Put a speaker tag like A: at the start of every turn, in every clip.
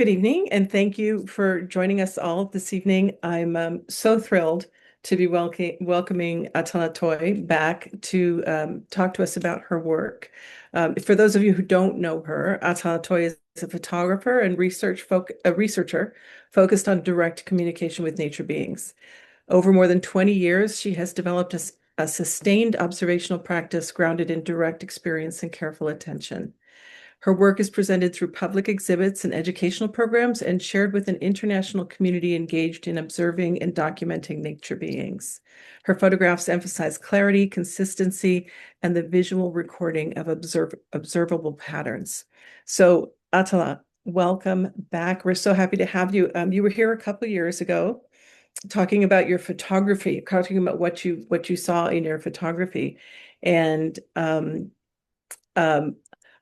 A: Good evening, and thank you for joining us all this evening. I'm so thrilled to be welcoming Atala Toy back to talk to us about her work. For those of you who don't know her, Atala Toy is a photographer and a researcher focused on direct communication with nature beings. Over more than 20 years, she has developed a sustained observational practice grounded in direct experience and careful attention. Her work is presented through public exhibits and educational programs and shared with an international community engaged in observing and documenting nature beings. Her photographs emphasize clarity, consistency, and the visual recording of observable patterns. So, Atala, welcome back. We're so happy to have you. You were here a couple of years ago talking about your photography, talking about what you saw in your photography. And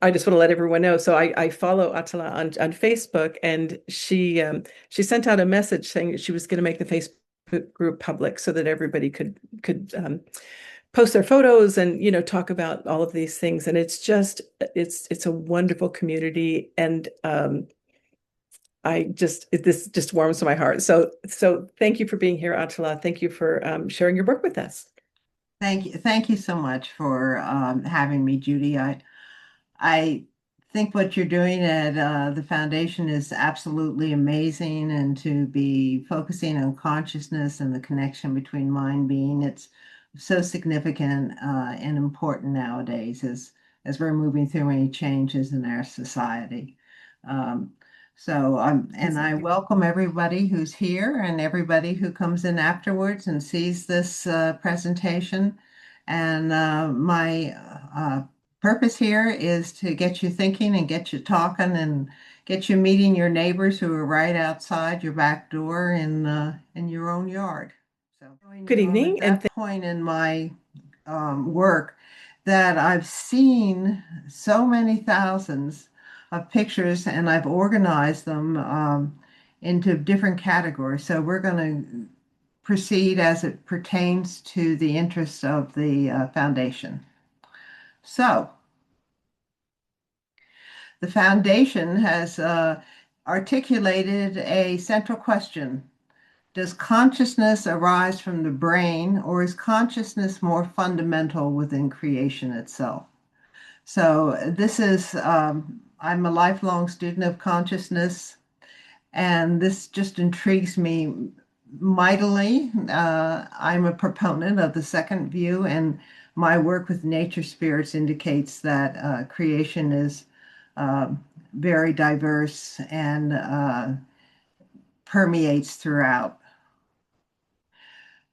A: I just want to let everyone know. So I follow Atala on Facebook, and she sent out a message saying that she was going to make the Facebook group public so that everybody could post their photos and talk about all of these things. And it's a wonderful community, and this just warms my heart. So thank you for being here, Atala. Thank you for sharing your work with us.
B: Thank you so much for having me, Judy. I think what you're doing at the foundation is absolutely amazing, and to be focusing on consciousness and the connection between mind being, it's so significant and important nowadays as we're moving through many changes in our society. Um, and I welcome everybody who's here and everybody who comes in afterwards and sees this presentation. And my purpose here is to get you thinking and get you talking and get you meeting your neighbors who are right outside your back door in your own yard. So
A: Good
B: I'm at
A: evening, and
B: that point in my work that I've seen so many thousands of pictures, and I've organized them into different categories. So we're going to proceed as it pertains to the interests of the foundation. So the foundation has articulated a central question. Does consciousness arise from the brain, or is consciousness more fundamental within creation itself? So I'm a lifelong student of consciousness, and this just intrigues me mightily. I'm a proponent of the second view, and my work with nature spirits indicates that creation is uh, very diverse and permeates throughout.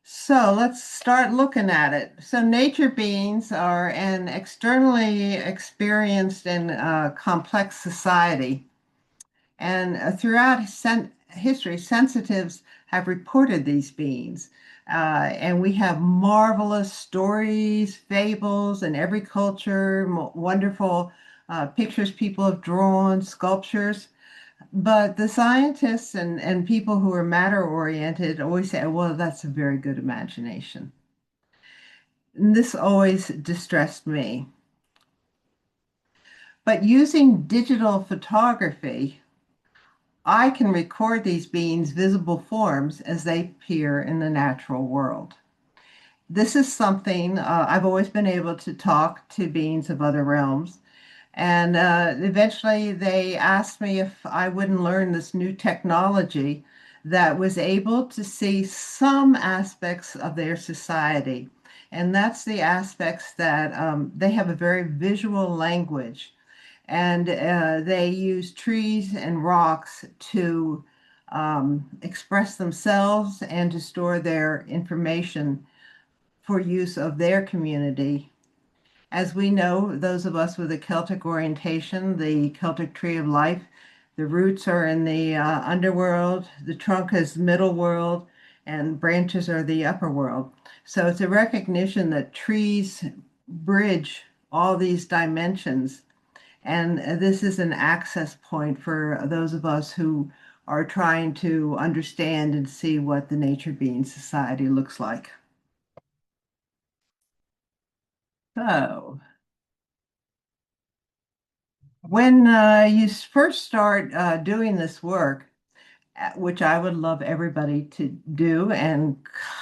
B: So let's start looking at it. So nature beings are an externally experienced and complex society. And throughout history, sensitives have reported these beings. And we have marvelous stories, fables in every culture, wonderful pictures people have drawn, sculptures. But the scientists and people who are matter oriented always say, well, that's a very good imagination. And this always distressed me. But using digital photography, I can record these beings' visible forms as they appear in the natural world. This is something I've always been able to talk to beings of other realms. And eventually they asked me if I wouldn't learn this new technology that was able to see some aspects of their society. And that's the aspects that they have a very visual language, and they use trees and rocks to express themselves and to store their information for use of their community. As we know, those of us with a Celtic orientation, the Celtic tree of life, the roots are in the underworld, the trunk is middle world, and branches are the upper world. So it's a recognition that trees bridge all these dimensions. And this is an access point for those of us who are trying to understand and see what the nature being society looks like. So When you first start doing this work, which I would love everybody to do, and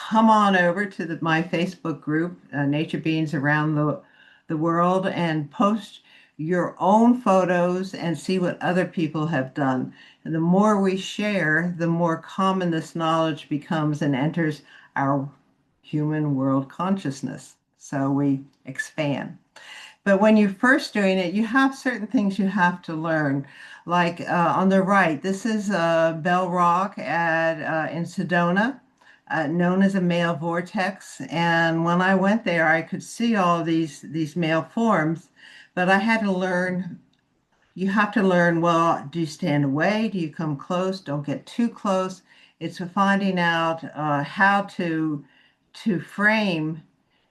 B: come on over to my Facebook group, Nature Beings Around the World, and post your own photos and see what other people have done. And the more we share, the more common this knowledge becomes and enters our human world consciousness. So we expand. But when you're first doing it, you have certain things you have to learn. Like on the right, this is Bell Rock in Sedona, known as a male vortex. And when I went there, I could see all these male forms, but I had to learn. You have to learn, well, do you stand away? Do you come close? Don't get too close. It's finding out how to frame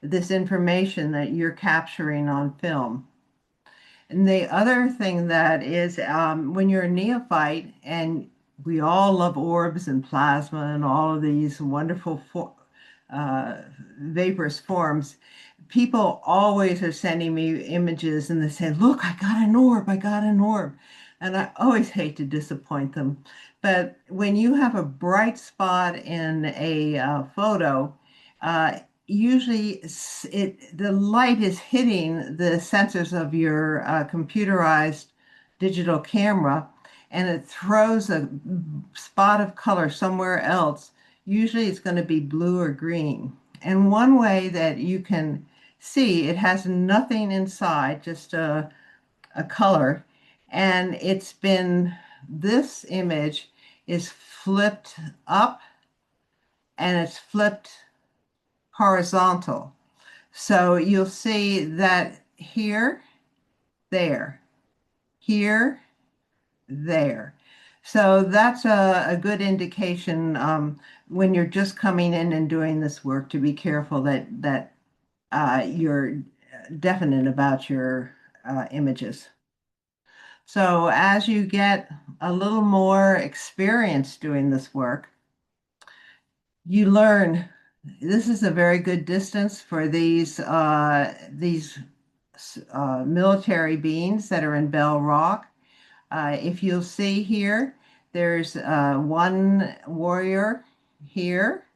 B: this information that you're capturing on film. And the other thing that is when you're a neophyte, and we all love orbs and plasma and all of these wonderful uh, vaporous forms, people always are sending me images and they say, look, I got an orb, I got an orb. And I always hate to disappoint them. But when you have a bright spot in a photo, uh, usually the light is hitting the sensors of your computerized digital camera, and it throws a spot of color somewhere else. Usually it's going to be blue or green. And one way that you can see, it has nothing inside, just a color. And this image is flipped up and it's flipped horizontal. So you'll see that here, there, here, there. So that's a good indication when you're just coming in and doing this work to be careful that you're definite about your images. So as you get a little more experience doing this work, you learn this is a very good distance for these military beings that are in Bell Rock. If you'll see here, there's one warrior here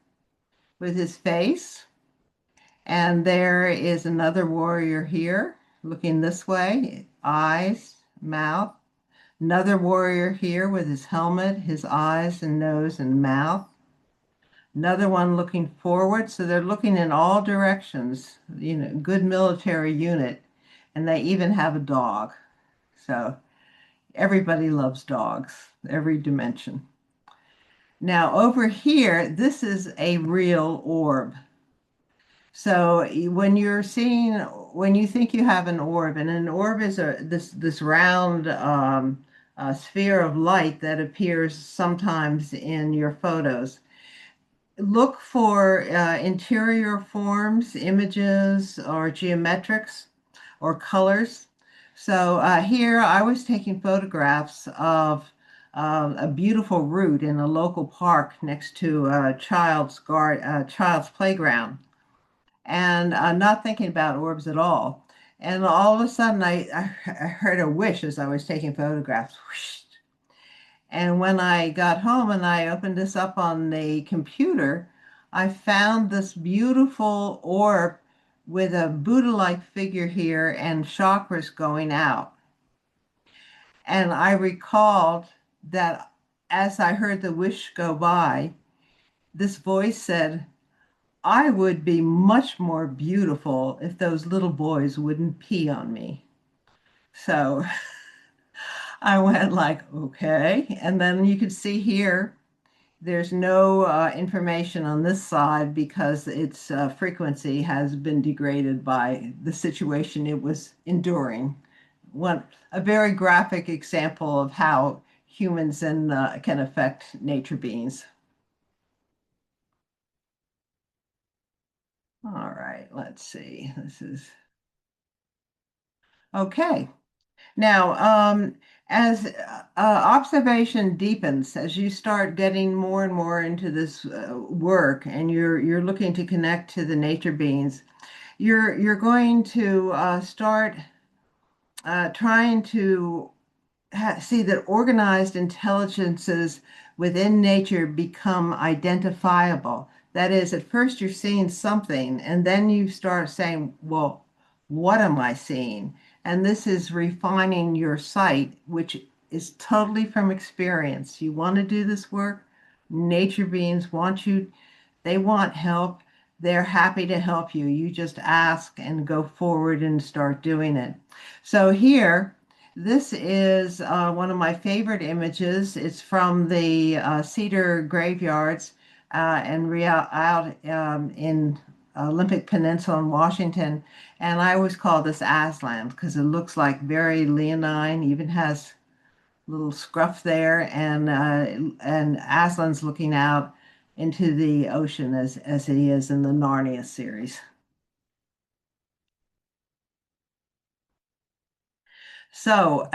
B: with his face, and there is another warrior here looking this way, eyes, mouth. Another warrior here with his helmet, his eyes and nose and mouth. Another one looking forward. So they're looking in all directions, good military unit. And they even have a dog. So everybody loves dogs, every dimension. Now over here, this is a real orb. So when you think you have an orb, and an orb is this round sphere of light that appears sometimes in your photos. Look for interior forms, images, or geometrics, or colors. So here I was taking photographs of a beautiful route in a local park next to a child's playground, and not thinking about orbs at all. And all of a sudden, I heard a wish as I was taking photographs. Whoosh. And when I got home and I opened this up on the computer, I found this beautiful orb with a Buddha-like figure here and chakras going out. And I recalled that as I heard the wish go by, this voice said, I would be much more beautiful if those little boys wouldn't pee on me. So I went like, okay. And then you can see here, there's no information on this side because its frequency has been degraded by the situation it was enduring. A very graphic example of how humans can affect nature beings. All right, let's see. This is okay. Now, as observation deepens, as you start getting more and more into this work, and you're looking to connect to the nature beings, you're going to start trying to see that organized intelligences within nature become identifiable. That is, at first you're seeing something, and then you start saying, well, what am I seeing? And this is refining your sight, which is totally from experience. You want to do this work, nature beings want you, they want help. They're happy to help you. You just ask and go forward and start doing it. So here, this is one of my favorite images. It's from the cedar graveyards and out in Olympic Peninsula in Washington. And I always call this Aslan because it looks like very leonine, even has little scruff there, and Aslan's looking out into the ocean as he is in the Narnia series. So,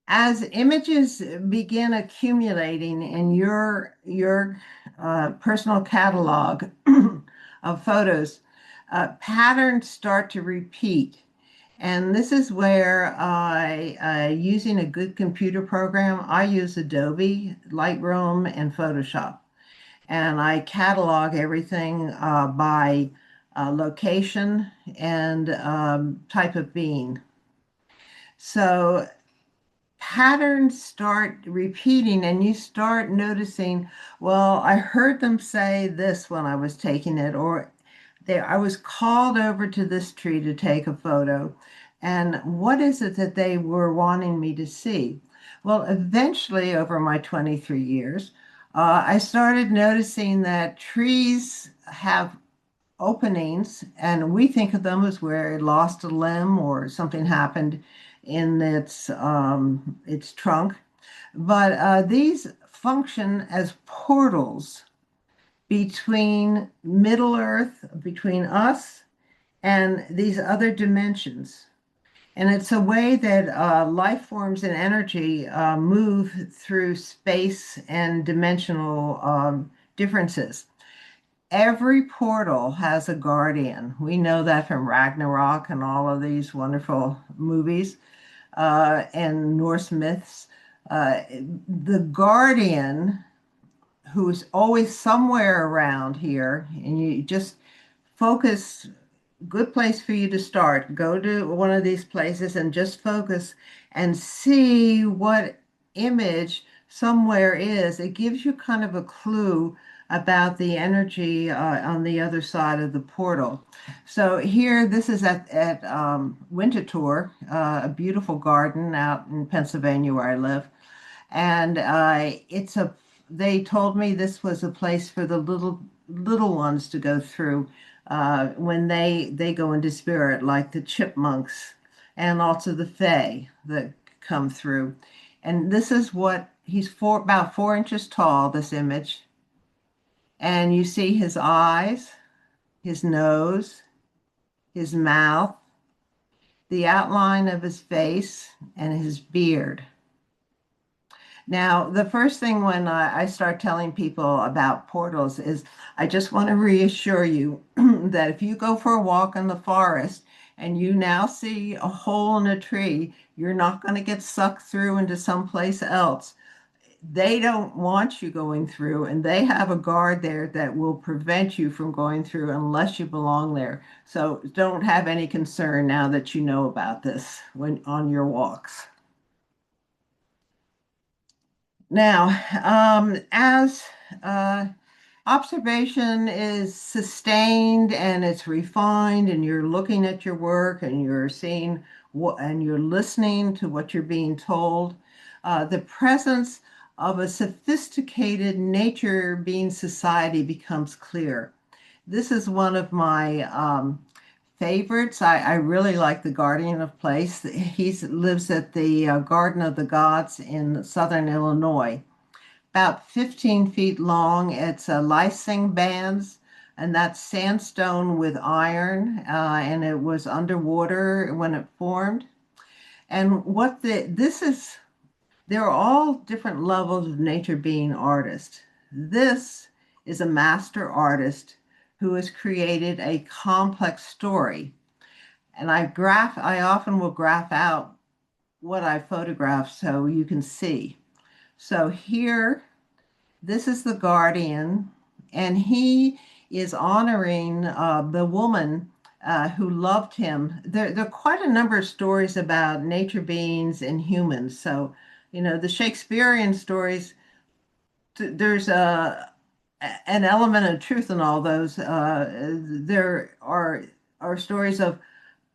B: as images begin accumulating in your personal catalog of photos, patterns start to repeat. And this is where using a good computer program, I use Adobe, Lightroom, and Photoshop. And I catalog everything by location and type of being. So patterns start repeating and you start noticing, well, I heard them say this when I was taking it, or I was called over to this tree to take a photo. And what is it that they were wanting me to see? Well, eventually, over my 23 years, I started noticing that trees have openings, and we think of them as where it lost a limb or something happened in its trunk. But these function as portals between Middle Earth, between us and these other dimensions. And it's a way that life forms and energy move through space and dimensional differences. Every portal has a guardian. We know that from Ragnarok and all of these wonderful movies and Norse myths. The guardian, who's always somewhere around here, and you just focus, good place for you to start. Go to one of these places and just focus and see what image somewhere is. It gives you kind of a clue about the energy on the other side of the portal. So here, this is at Winterthur, a beautiful garden out in Pennsylvania where I live. And they told me this was a place for the little ones to go through when they go into spirit, like the chipmunks and also the fae that come through. And this is what he's about 4 inches tall, this image. And you see his eyes, his nose, his mouth, the outline of his face, and his beard. Now, the first thing when I start telling people about portals is I just want to reassure you that if you go for a walk in the forest and you now see a hole in a tree, you're not going to get sucked through into someplace else. They don't want you going through, and they have a guard there that will prevent you from going through unless you belong there. So don't have any concern now that you know about this when on your walks. Now, as observation is sustained and it's refined, and you're looking at your work and you're seeing what, and you're listening to what you're being told, the presence of a sophisticated nature being society becomes clear. This is one of my favorites. I really like the Guardian of Place. He lives at the Garden of the Gods in southern Illinois, about 15 feet long. It's a lysing bands, and that's sandstone with iron, and it was underwater when it formed. And this is, they're all different levels of nature being artists. This is a master artist who has created a complex story. And I often will graph out what I photograph so you can see. So here, this is the guardian, and he is honoring the woman who loved him. There are quite a number of stories about nature beings and humans. So, the Shakespearean stories, there's an element of truth in all those. There are stories of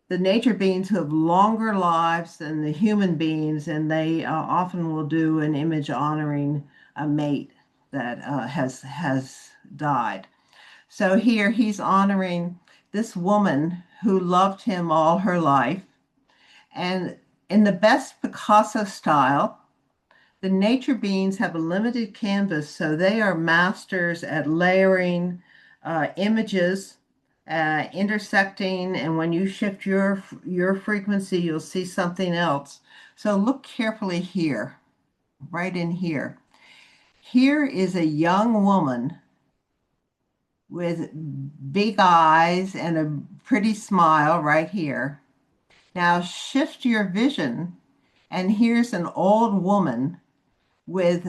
B: the nature beings who have longer lives than the human beings, and they often will do an image honoring a mate that has died. So here he's honoring this woman who loved him all her life, and in the best Picasso style, the nature beings have a limited canvas, so they are masters at layering images, intersecting, and when you shift your frequency, you'll see something else. So look carefully here, right in here. Here is a young woman with big eyes and a pretty smile right here. Now shift your vision, and here's an old woman with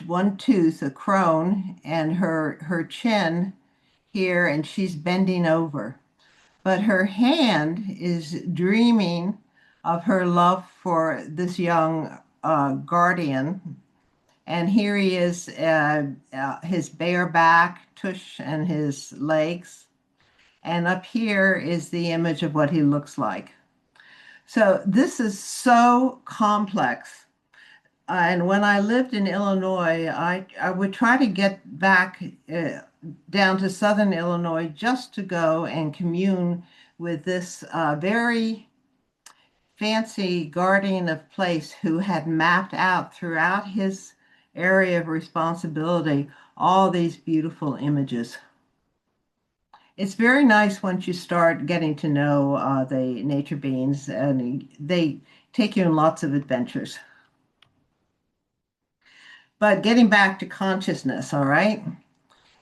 B: one tooth, a crone, and her chin here, and she's bending over. But her hand is dreaming of her love for this young guardian. And here he is, his bare back, tush, and his legs. And up here is the image of what he looks like. So this is so complex. And when I lived in Illinois, I would try to get back down to Southern Illinois just to go and commune with this very fancy guardian of place who had mapped out throughout his area of responsibility all these beautiful images. It's very nice once you start getting to know the nature beings, and they take you on lots of adventures. But getting back to consciousness, all right?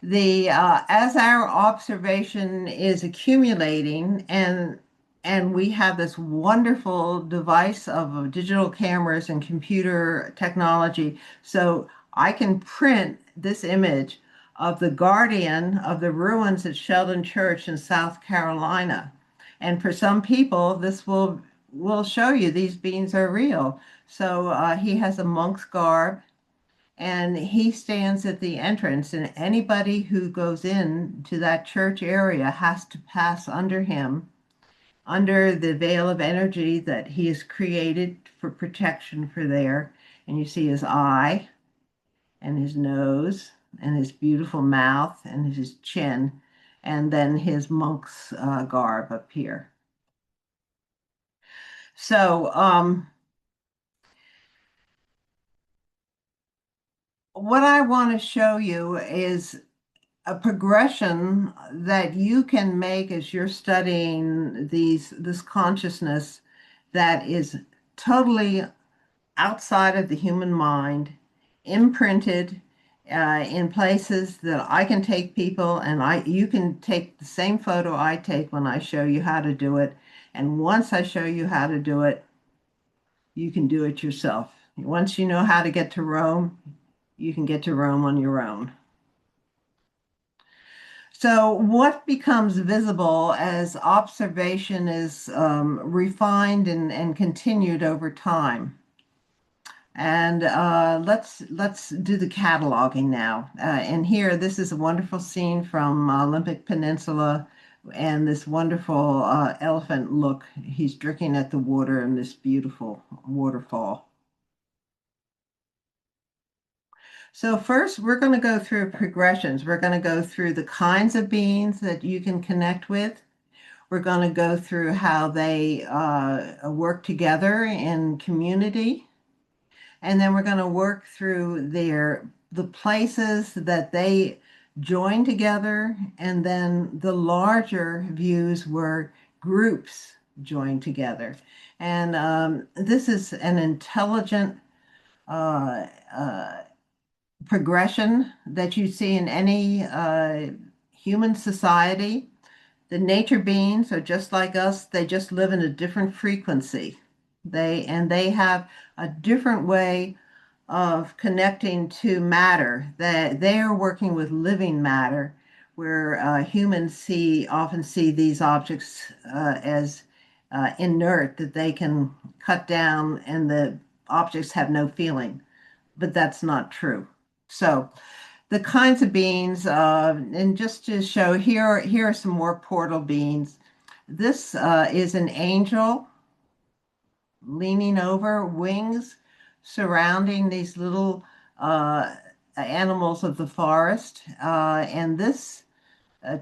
B: The As our observation is accumulating, and we have this wonderful device of digital cameras and computer technology, so I can print this image of the guardian of the ruins at Sheldon Church in South Carolina. And for some people, this will show you these beings are real. So he has a monk's garb, and he stands at the entrance, and anybody who goes in to that church area has to pass under him, under the veil of energy that he has created for protection for there. And you see his eye and his nose and his beautiful mouth and his chin, and then his monk's garb up here. So what I want to show you is a progression that you can make as you're studying this consciousness that is totally outside of the human mind, imprinted in places that I can take people, and you can take the same photo I take when I show you how to do it. And once I show you how to do it, you can do it yourself. Once you know how to get to Rome, you can get to Rome on your own. So what becomes visible as observation is refined and continued over time. And let's do the cataloging now. And here, this is a wonderful scene from Olympic Peninsula, and this wonderful elephant look. He's drinking at the water in this beautiful waterfall. So first, we're going to go through progressions. We're going to go through the kinds of beings that you can connect with. We're going to go through how they work together in community. And then we're going to work through the places that they join together, and then the larger views where groups join together. And this is an intelligent uh, uh, progression that you see in any human society. The nature beings are just like us. They just live in a different frequency. They have a different way of connecting to matter. That they are working with living matter, where humans often see these objects as inert, that they can cut down and the objects have no feeling. But that's not true. So the kinds of beings, and just to show here are some more portal beings. This is an angel leaning over, wings surrounding these little animals of the forest. And this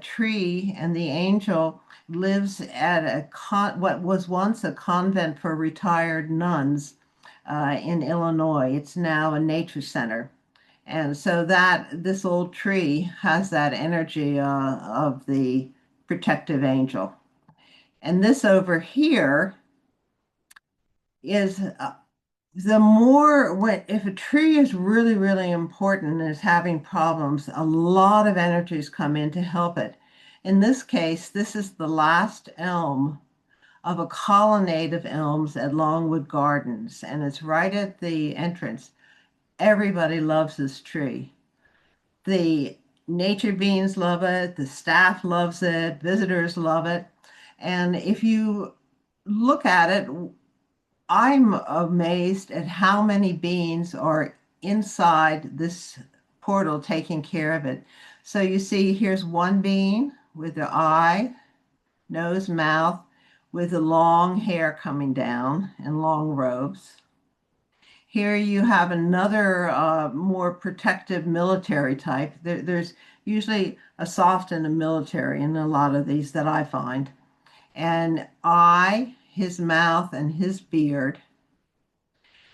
B: tree and the angel lives at what was once a convent for retired nuns in Illinois. It's now a nature center. And so that this old tree has that energy of the protective angel. And this over here is the more when if a tree is really, really important and is having problems, a lot of energies come in to help it. In this case, this is the last elm of a colonnade of elms at Longwood Gardens, and it's right at the entrance. Everybody loves this tree. The nature beings love it, the staff loves it, visitors love it. And if you look at it, I'm amazed at how many beings are inside this portal taking care of it. So you see, here's one being with the eye, nose, mouth, with the long hair coming down and long robes. Here you have another more protective military type. There's usually a soft and a military in a lot of these that I find. And eye, his mouth, and his beard.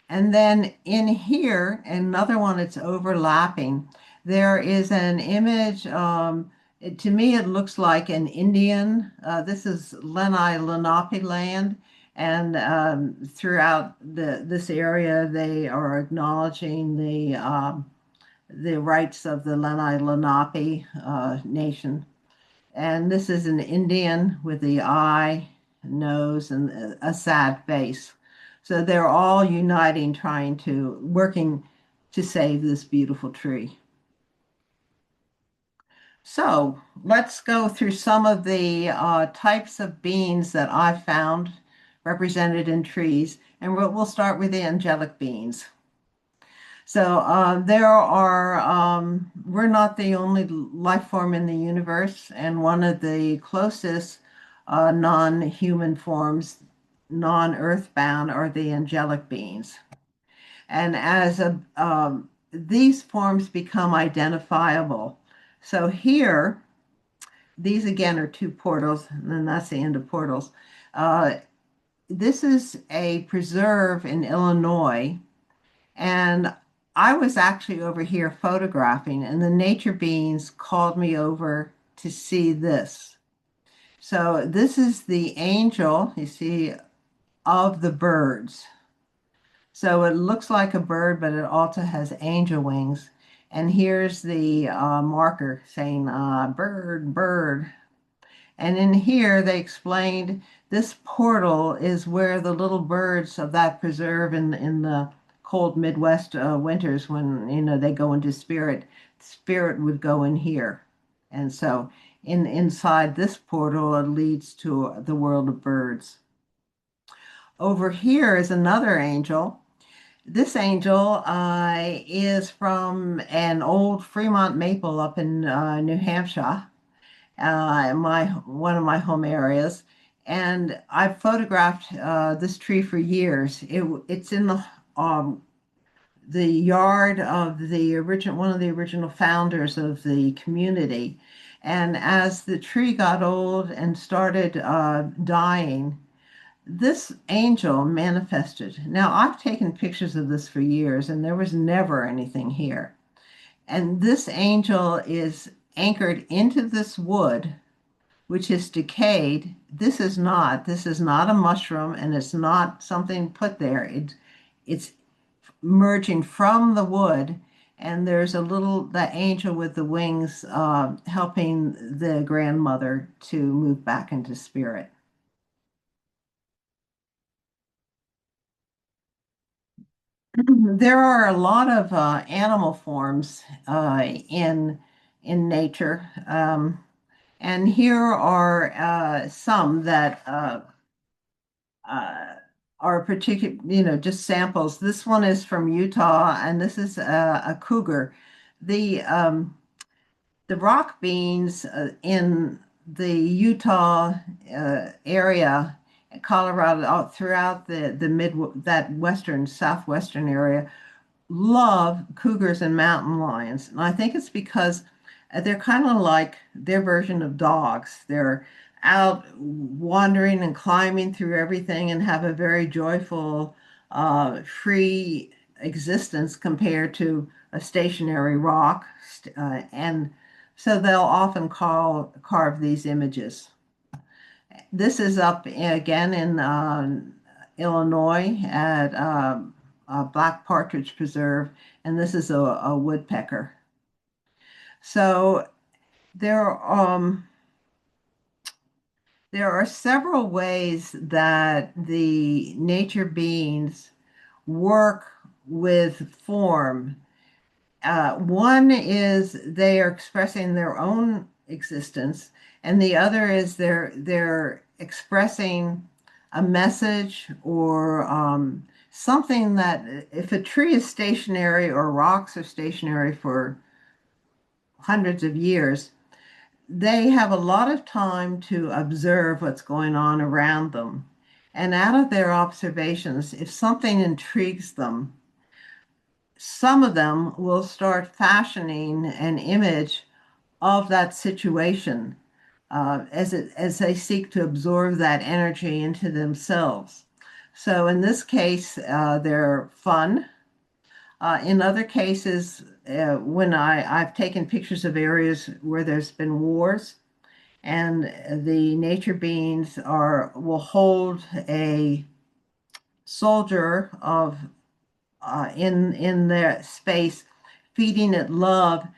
B: And then in here, another one that's overlapping, there is an image. To me, it looks like an Indian. This is Lenni Lenape land. And throughout this area, they are acknowledging the rights of the Lenni Lenape nation. And this is an Indian with the eye, nose, and a sad face. So they're all uniting, working to save this beautiful tree. So let's go through some of the types of beings that I've found represented in trees, and we'll start with the angelic beings. So we're not the only life form in the universe, and one of the closest non-human forms, non-earthbound, are the angelic beings. And these forms become identifiable. So here, these again are two portals, and then that's the end of portals. This is a preserve in Illinois, and I was actually over here photographing, and the nature beings called me over to see this. So this is the angel, you see, of the birds. So it looks like a bird, but it also has angel wings. And here's the marker saying bird, bird. And in here, they explained this portal is where the little birds of that preserve in the cold Midwest winters, when they go into spirit would go in here. And so inside this portal, it leads to the world of birds. Over here is another angel. This angel is from an old Fremont maple up in New Hampshire, one of my home areas, and I've photographed this tree for years. It's in the yard of one of the original founders of the community, and as the tree got old and started dying, this angel manifested. Now, I've taken pictures of this for years, and there was never anything here. And this angel is anchored into this wood, which is decayed. This is not. This is not a mushroom, and it's not something put there. It's merging from the wood, And there's a little, that angel with the wings helping the grandmother to move back into spirit. There are a lot of animal forms in nature, and here are some that uh, are particular, just samples. This one is from Utah, and this is a cougar. The um, the rock beans in the Utah area, Colorado, throughout the that western southwestern area, love cougars and mountain lions. And I think it's because they're kind of like their version of dogs. They're out wandering and climbing through everything and have a very joyful, free existence compared to a stationary rock. And so they'll often carve these images. This is up again in Illinois at Black Partridge Preserve, and this is a woodpecker. So there, there are several ways that the nature beings work with form. One is they are expressing their own existence, and the other is they're expressing a message or something that if a tree is stationary or rocks are stationary for hundreds of years, they have a lot of time to observe what's going on around them. And out of their observations, if something intrigues them, some of them will start fashioning an image of that situation as they seek to absorb that energy into themselves. So in this case, they're fun. In other cases, when I've taken pictures of areas where there's been wars, and the nature beings are will hold a soldier of in their space, feeding it love.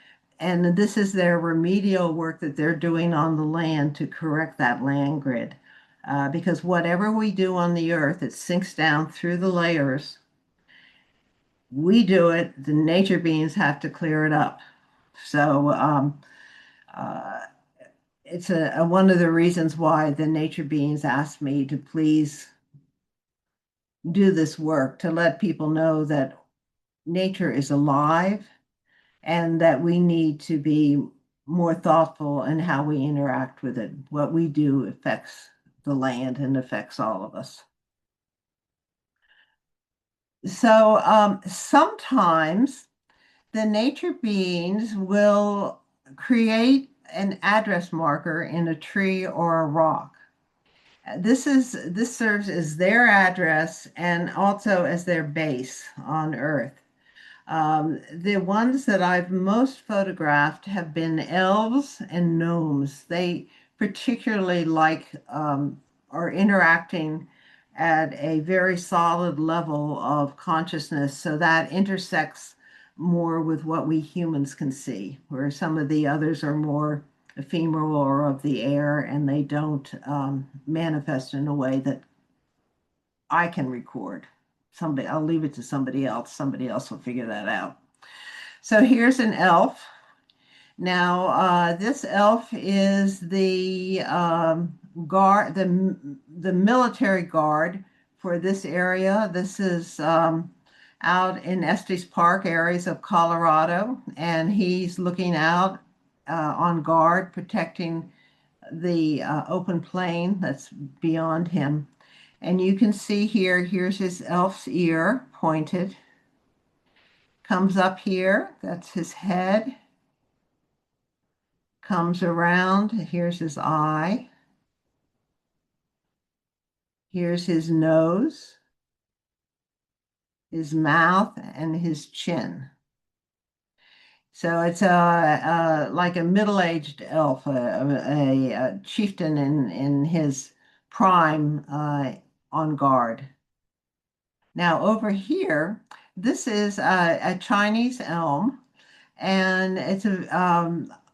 B: And this is their remedial work that they're doing on the land to correct that land grid. Because whatever we do on the earth, it sinks down through the layers. We do it, the nature beings have to clear it up. So uh, it's one of the reasons why the nature beings asked me to please do this work to let people know that nature is alive and that we need to be more thoughtful in how we interact with it. What we do affects the land and affects all of us. So sometimes the nature beings will create an address marker in a tree or a rock. This serves as their address and also as their base on Earth. The ones that I've most photographed have been elves and gnomes. They particularly like are interacting at a very solid level of consciousness, so that intersects more with what we humans can see, where some of the others are more ephemeral or of the air, and they don't manifest in a way that I can record. I'll leave it to somebody else. Somebody else will figure that out. So here's an elf. Now, this elf is the guard, the military guard for this area. This is out in Estes Park areas of Colorado, and he's looking out on guard, protecting the open plain that's beyond him. And you can see here, here's his elf's ear pointed. Comes up here, that's his head. Comes around, here's his eye. Here's his nose, his mouth, and his chin. So it's like a middle-aged elf, a chieftain in his prime on guard. Now over here, this is a Chinese elm, And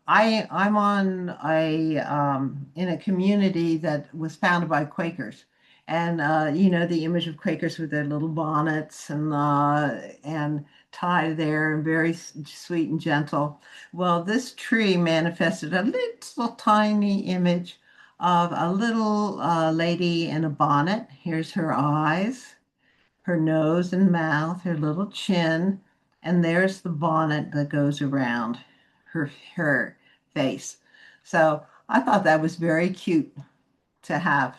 B: I'm on a in a community that was founded by Quakers, and the image of Quakers with their little bonnets and tie there and very sweet and gentle. Well, this tree manifested a little tiny image of a little lady in a bonnet. Here's her eyes, her nose and mouth, her little chin, and there's the bonnet that goes around her face. So I thought that was very cute to have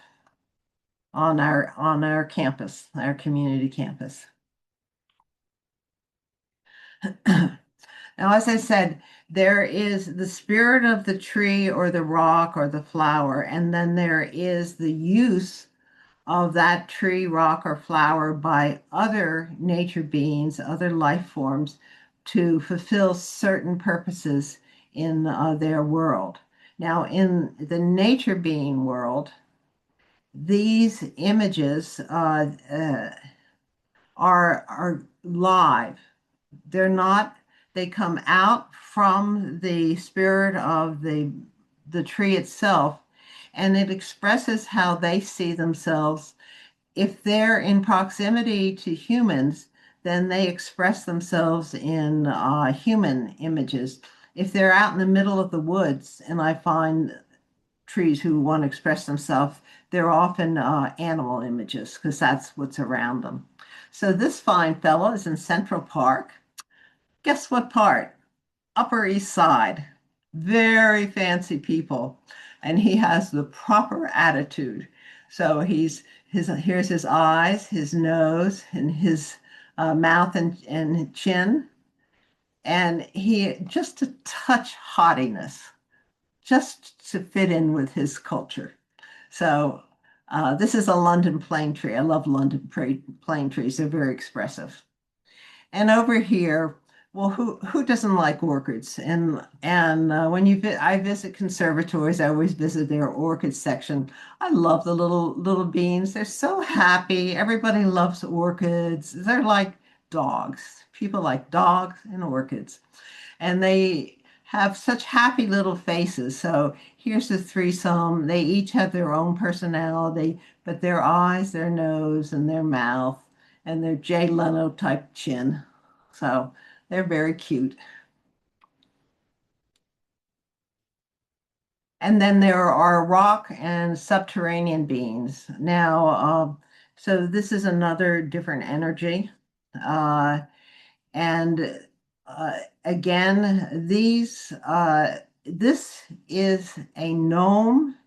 B: on our campus, our community campus. Now, as I said, there is the spirit of the tree or the rock or the flower, and then there is the use of that tree, rock, or flower by other nature beings, other life forms, to fulfill certain purposes in their world. Now, in the nature being world, these images are live. They're not. They come out from the spirit of the tree itself, and it expresses how they see themselves. If they're in proximity to humans, then they express themselves in human images. If they're out in the middle of the woods and I find trees who want to express themselves, they're often animal images because that's what's around them. So this fine fellow is in Central Park. Guess what part? Upper East Side. Very fancy people. And he has the proper attitude. So here's his eyes, his nose, and his mouth and chin. And he just a touch haughtiness, just to fit in with his culture. So this is a London plane tree. I love London plane trees. They're very expressive. And over here, well, who doesn't like orchids? And when I visit conservatories, I always visit their orchid section. I love the little beans. They're so happy. Everybody loves orchids. They're like dogs. People like dogs and orchids, and they have such happy little faces. So here's the threesome. They each have their own personality, but their eyes, their nose, and their mouth, and their Jay Leno type chin. So they're very cute. And then there are rock and subterranean beings. Now, so this is another different energy. Uh, and again, this is a gnome,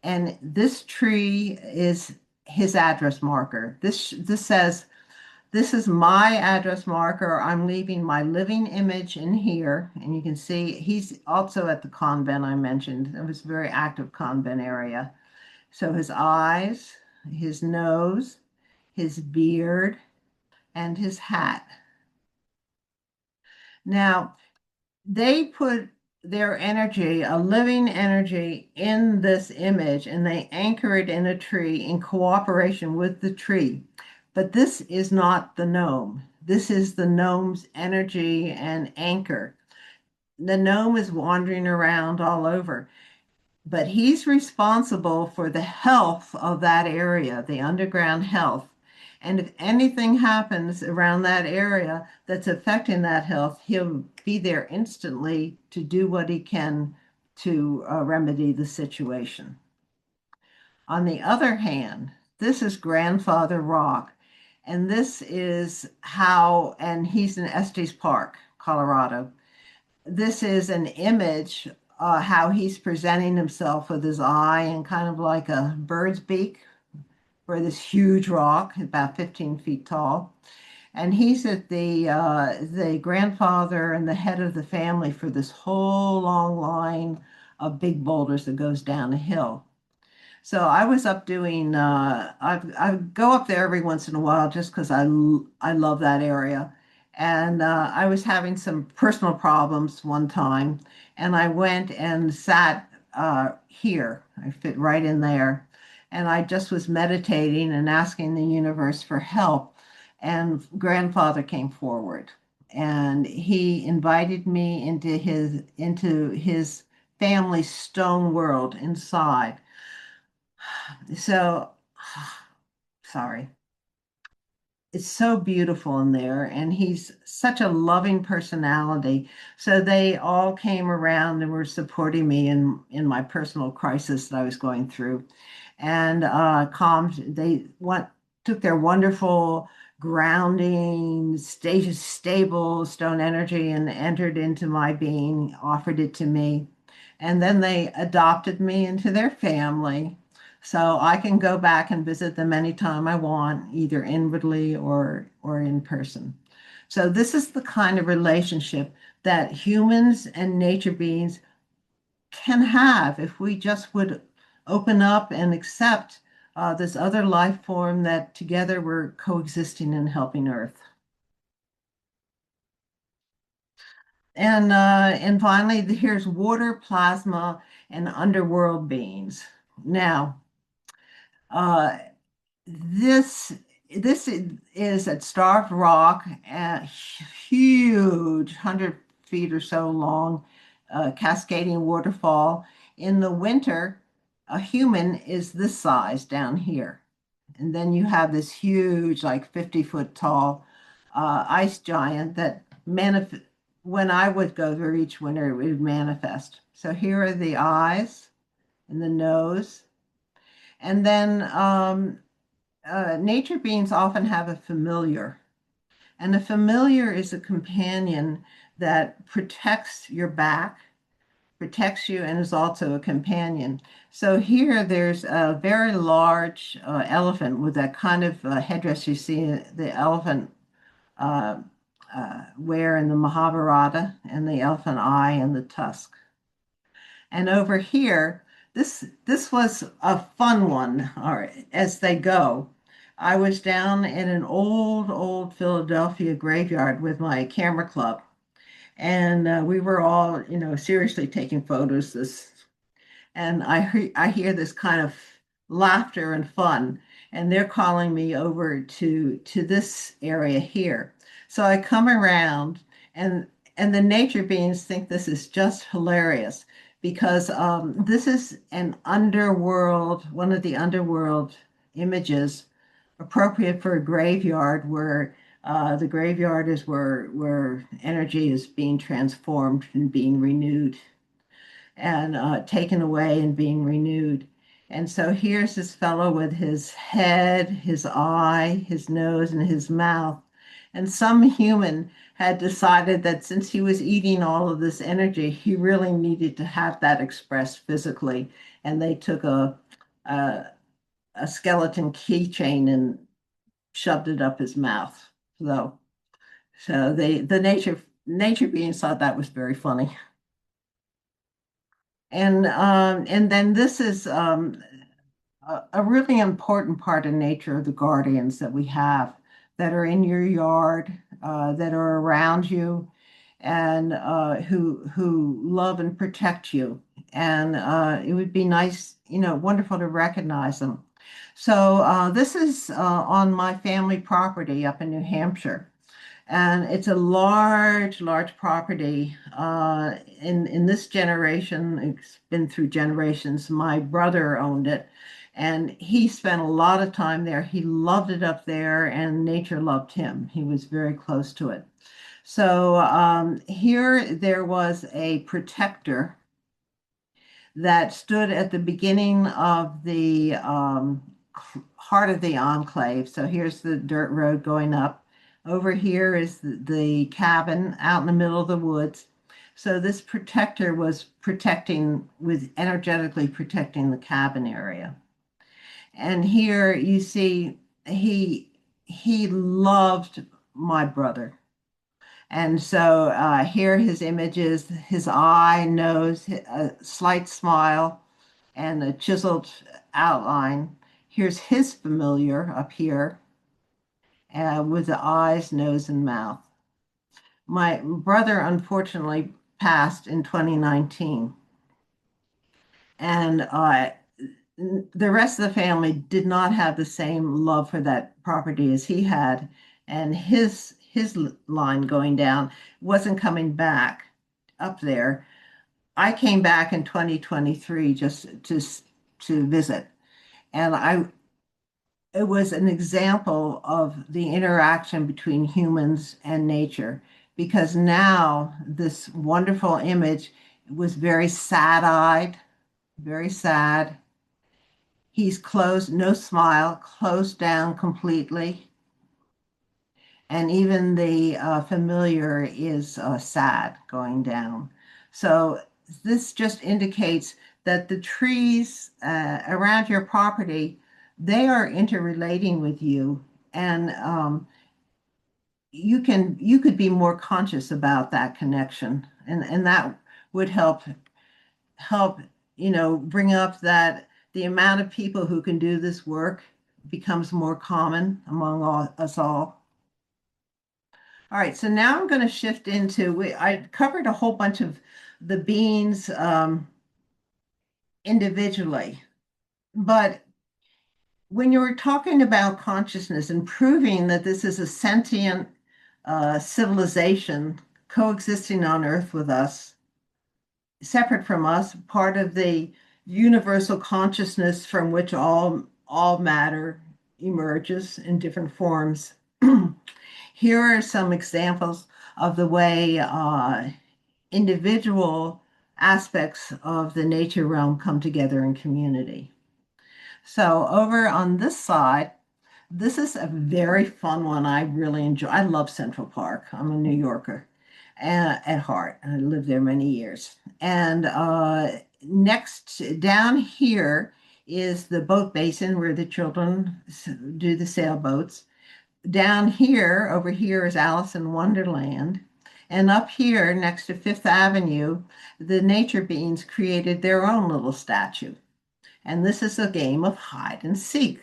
B: and this tree is his address marker. This says, this is my address marker. I'm leaving my living image in here. And you can see he's also at the convent I mentioned. It was a very active convent area. So his eyes, his nose, his beard, and his hat. Now, they put their energy, a living energy, in this image, and they anchor it in a tree in cooperation with the tree. But this is not the gnome. This is the gnome's energy and anchor. The gnome is wandering around all over, but he's responsible for the health of that area, the underground health. And if anything happens around that area that's affecting that health, he'll be there instantly to do what he can to remedy the situation. On the other hand, this is Grandfather Rock, and this is how, and he's in Estes Park, Colorado. This is an image, how he's presenting himself with his eye and kind of like a bird's beak for this huge rock, about 15 feet tall. And he's at the grandfather and the head of the family for this whole long line of big boulders that goes down a hill. So I was up doing, I go up there every once in a while just because I love that area. And I was having some personal problems one time, and I went and sat here. I fit right in there. And I just was meditating and asking the universe for help. And grandfather came forward. and he invited me into his family stone world inside. So, sorry. It's so beautiful in there, and he's such a loving personality. So they all came around and were supporting me in my personal crisis that I was going through, and calmed. They went took their wonderful grounding, stable stone energy and entered into my being, offered it to me, and then they adopted me into their family. So I can go back and visit them anytime I want, either inwardly or in person. So this is the kind of relationship that humans and nature beings can have if we just would open up and accept this other life form that together we're coexisting and helping Earth. And finally, here's water, plasma, and underworld beings. Now, uh, This this is at Starved Rock, a huge 100 feet or so long cascading waterfall. In the winter, a human is this size down here. And then you have this huge, like 50-foot tall ice giant that when I would go there each winter, it would manifest. So here are the eyes and the nose. And then nature beings often have a familiar, and a familiar is a companion that protects your back, protects you, and is also a companion. So here there's a very large elephant with that kind of headdress you see the elephant uh, wear in the Mahabharata, and the elephant eye and the tusk. And over here, this was a fun one, or as they go. I was down in an old Philadelphia graveyard with my camera club, and we were all, seriously taking photos. And I hear this kind of laughter and fun, and they're calling me over to this area here. So I come around, and the nature beings think this is just hilarious because this is an underworld, one of the underworld images appropriate for a graveyard where the graveyard is where energy is being transformed and being renewed and taken away and being renewed. And so here's this fellow with his head, his eye, his nose, and his mouth. And some human had decided that since he was eating all of this energy, he really needed to have that expressed physically. And they took a, a skeleton keychain and shoved it up his mouth. So, the nature beings thought that was very funny. And then this is a really important part of nature of the guardians that we have that are in your yard, that are around you, and who love and protect you. And it would be nice, wonderful to recognize them. So this is on my family property up in New Hampshire. And it's a large property. In this generation, it's been through generations. My brother owned it, and he spent a lot of time there. He loved it up there, and nature loved him. He was very close to it. So here there was a protector that stood at the beginning of the heart of the enclave. So here's the dirt road going up. Over here is the cabin out in the middle of the woods. So this protector was energetically protecting the cabin area. And here you see he loved my brother. And so here his images, his eye, nose, a slight smile, and a chiseled outline. Here's his familiar up here with the eyes, nose, and mouth. My brother unfortunately passed in 2019. And the rest of the family did not have the same love for that property as he had. And his line going down, wasn't coming back up there. I came back in 2023 just to visit, and I it was an example of the interaction between humans and nature because now this wonderful image was very sad-eyed, very sad. He's closed, no smile, closed down completely. And even the familiar is sad going down. So this just indicates that the trees around your property, they are interrelating with you, and you could be more conscious about that connection, and that would help bring up that the amount of people who can do this work becomes more common among us all. All right, so now I'm going to shift I covered a whole bunch of the beans individually, but when you were talking about consciousness and proving that this is a sentient civilization coexisting on Earth with us, separate from us, part of the universal consciousness from which all matter emerges in different forms. Here are some examples of the way individual aspects of the nature realm come together in community. So over on this side, this is a very fun one. I really enjoy. I love Central Park. I'm a New Yorker at heart. I lived there many years. And next down here is the boat basin where the children do the sailboats. Down here, over here is Alice in Wonderland. And up here, next to Fifth Avenue, the nature beings created their own little statue. And this is a game of hide and seek.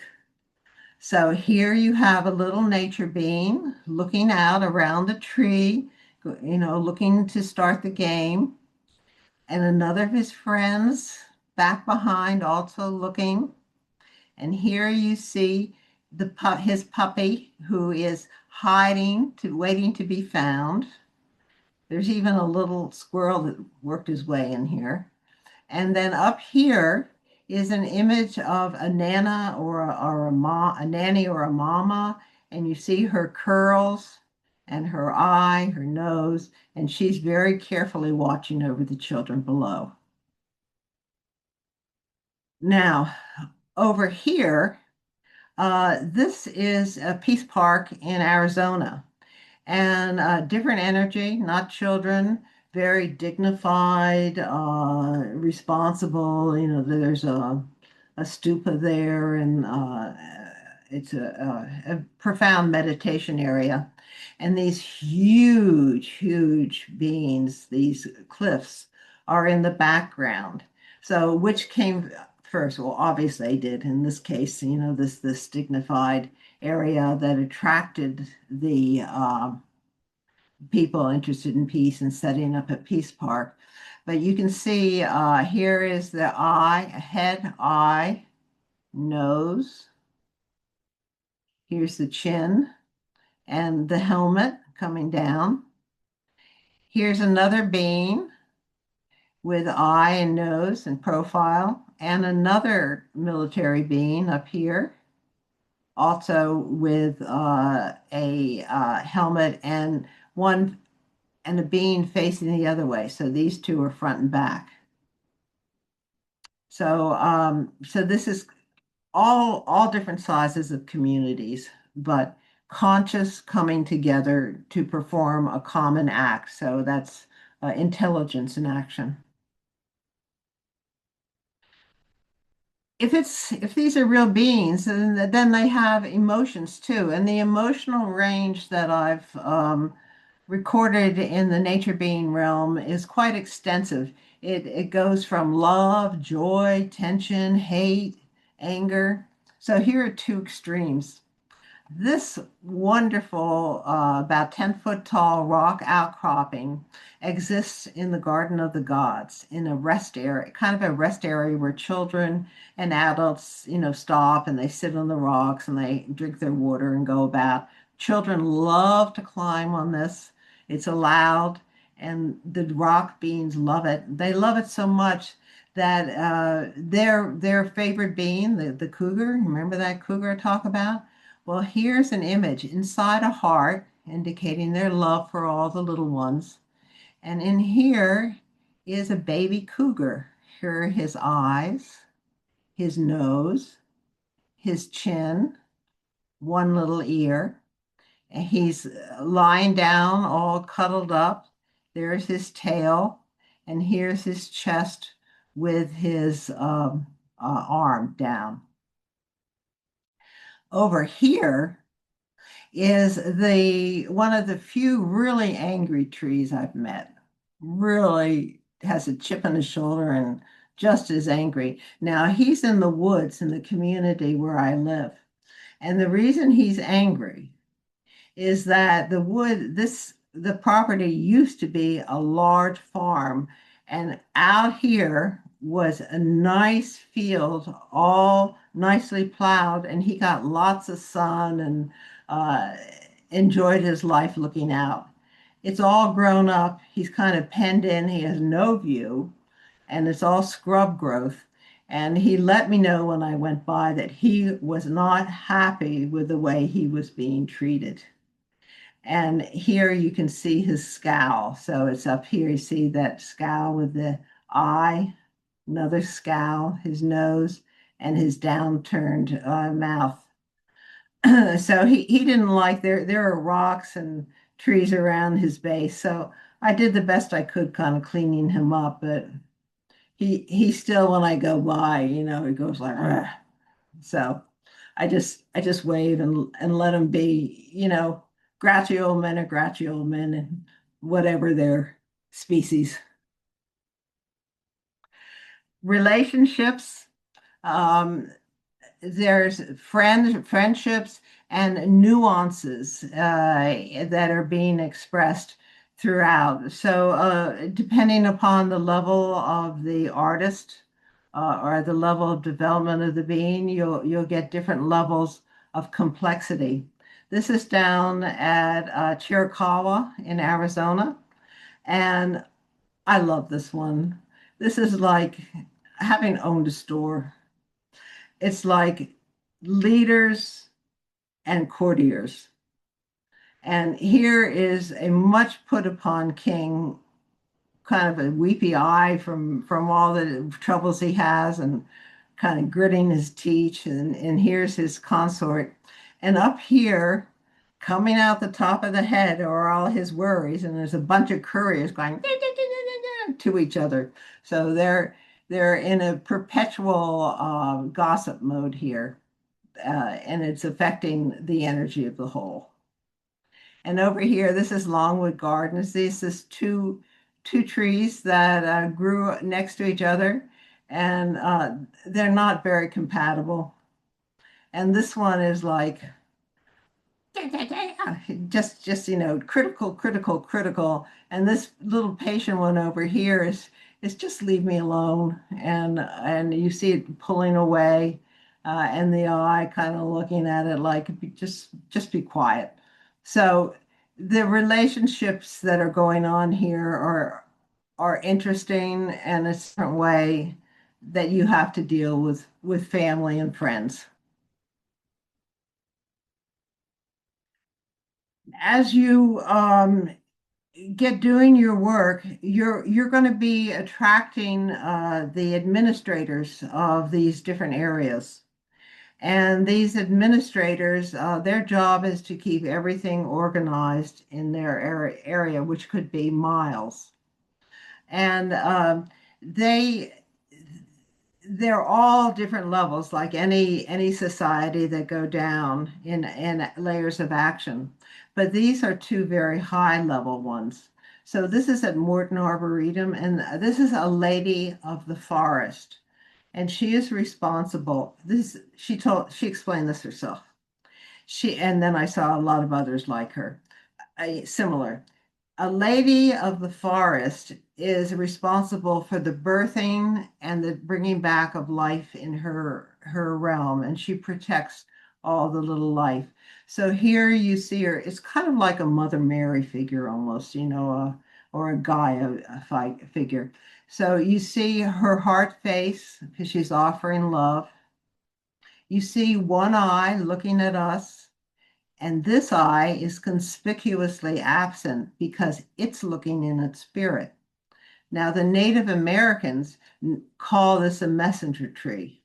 B: So here you have a little nature being looking out around the tree, looking to start the game. And another of his friends back behind also looking. And here you see his puppy who is hiding, waiting to be found. There's even a little squirrel that worked his way in here. And then up here is an image of a nana a nanny or a mama, and you see her curls and her eye, her nose, and she's very carefully watching over the children below. Now, over here, this is a Peace Park in Arizona, and different energy, not children, very dignified, responsible. There's a stupa there, and it's a profound meditation area. And these huge, huge beings, these cliffs, are in the background. So which came first? Well, obviously they did in this case, this dignified area that attracted the people interested in peace and setting up a peace park. But you can see here is the eye, head, eye, nose. Here's the chin and the helmet coming down. Here's another being with eye and nose and profile, and another military being up here, also with a helmet and a being facing the other way. So these two are front and back. So this is all different sizes of communities, but conscious coming together to perform a common act. So that's intelligence in action. If these are real beings, then they have emotions too, and the emotional range that I've recorded in the nature being realm is quite extensive. It goes from love, joy, tension, hate, anger. So here are two extremes. This wonderful, about 10-foot tall rock outcropping exists in the Garden of the Gods in a rest area, kind of a rest area where children and adults, stop and they sit on the rocks and they drink their water and go about Children love to climb on this. It's allowed, and the rock beans love it. They love it so much that their favorite bean, the cougar, remember that cougar I talk about? Well, here's an image inside a heart indicating their love for all the little ones. And in here is a baby cougar. Here are his eyes, his nose, his chin, one little ear. And he's lying down, all cuddled up. There's his tail, and here's his chest with his arm down. Over here is the one of the few really angry trees I've met. Really has a chip on his shoulder and just as angry. Now he's in the woods in the community where I live. And the reason he's angry is that the property used to be a large farm, and out here was a nice field, all nicely plowed, and he got lots of sun and uh, enjoyed his life looking out. It's all grown up. He's kind of penned in. He has no view, and it's all scrub growth. And he let me know when I went by that he was not happy with the way he was being treated. And here you can see his scowl. So it's up here. You see that scowl with the eye, another scowl, his nose, and his downturned mouth. So he didn't like there are rocks and trees around his base. So I did the best I could kind of cleaning him up, but he still when I go by, he goes like, "Ugh." So I just wave and let them be, grouchy old men are grouchy old men and whatever their species. Relationships, um, there's friendships and nuances that are being expressed throughout. So depending upon the level of the artist or the level of development of the being, you'll get different levels of complexity. This is down at Chiricahua in Arizona, and I love this one. This is like having owned a store. It's like leaders and courtiers. And here is a much put upon king, kind of a weepy eye from all the troubles he has and kind of gritting his teeth. And here's his consort. And up here, coming out the top of the head are all his worries. And there's a bunch of couriers going to each other. So they're in a perpetual gossip mode here, and it's affecting the energy of the whole. And over here, this is Longwood Gardens. This is two trees that grew next to each other, and they're not very compatible. And this one is like just critical, critical, critical. And this little patient one over here is just leave me alone. And you see it pulling away, and the eye kind of looking at it like just be quiet. So the relationships that are going on here are interesting and a different way that you have to deal with family and friends. As you get doing your work, you're going to be attracting the administrators of these different areas. And these administrators, their job is to keep everything organized in their area, which could be miles. And they they're all different levels, like any society that go down in layers of action. But these are two very high level ones. So this is at Morton Arboretum, and this is a lady of the forest, and she is responsible. She explained this herself. And then I saw a lot of others like her, similar. A lady of the forest is responsible for the birthing and the bringing back of life in her realm, and she protects all the little life. So here you see her, it's kind of like a Mother Mary figure almost, or a Gaia figure. So you see her heart face because she's offering love. You see one eye looking at us, and this eye is conspicuously absent because it's looking in its spirit. Now, the Native Americans call this a messenger tree.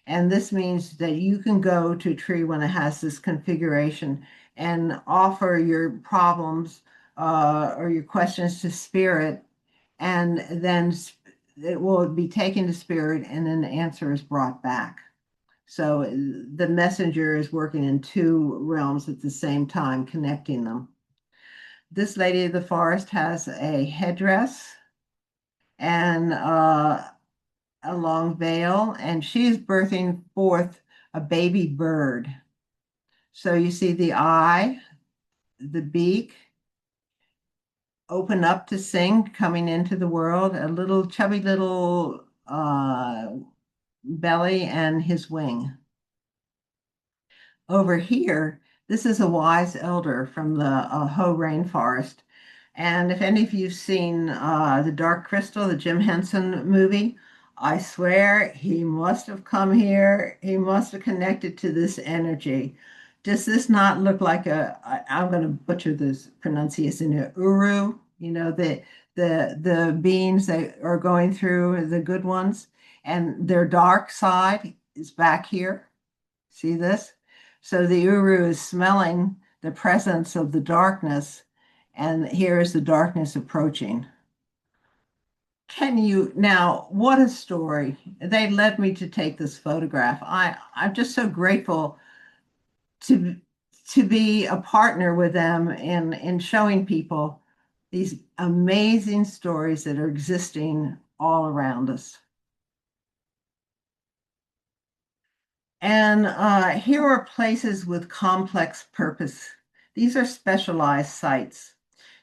B: And this means that you can go to a tree when it has this configuration and offer your problems or your questions to spirit, and then it will be taken to spirit, and then the answer is brought back. So the messenger is working in two realms at the same time, connecting them. This lady of the forest has a headdress and a long veil, and she is birthing forth a baby bird. So you see the eye, the beak open up to sing, coming into the world, a little chubby little belly, and his wing. Over here, this is a wise elder from the Hoh rainforest. And if any of you've seen The Dark Crystal, the Jim Henson movie, I swear he must have come here. He must have connected to this energy. Does this not look like I'm going to butcher this pronunciation, a uru? The beings that are going through, the good ones, and their dark side is back here. See this? So the uru is smelling the presence of the darkness, and here is the darkness approaching. Now, what a story. They led me to take this photograph. I'm just so grateful to be a partner with them in showing people these amazing stories that are existing all around us. And here are places with complex purpose. These are specialized sites.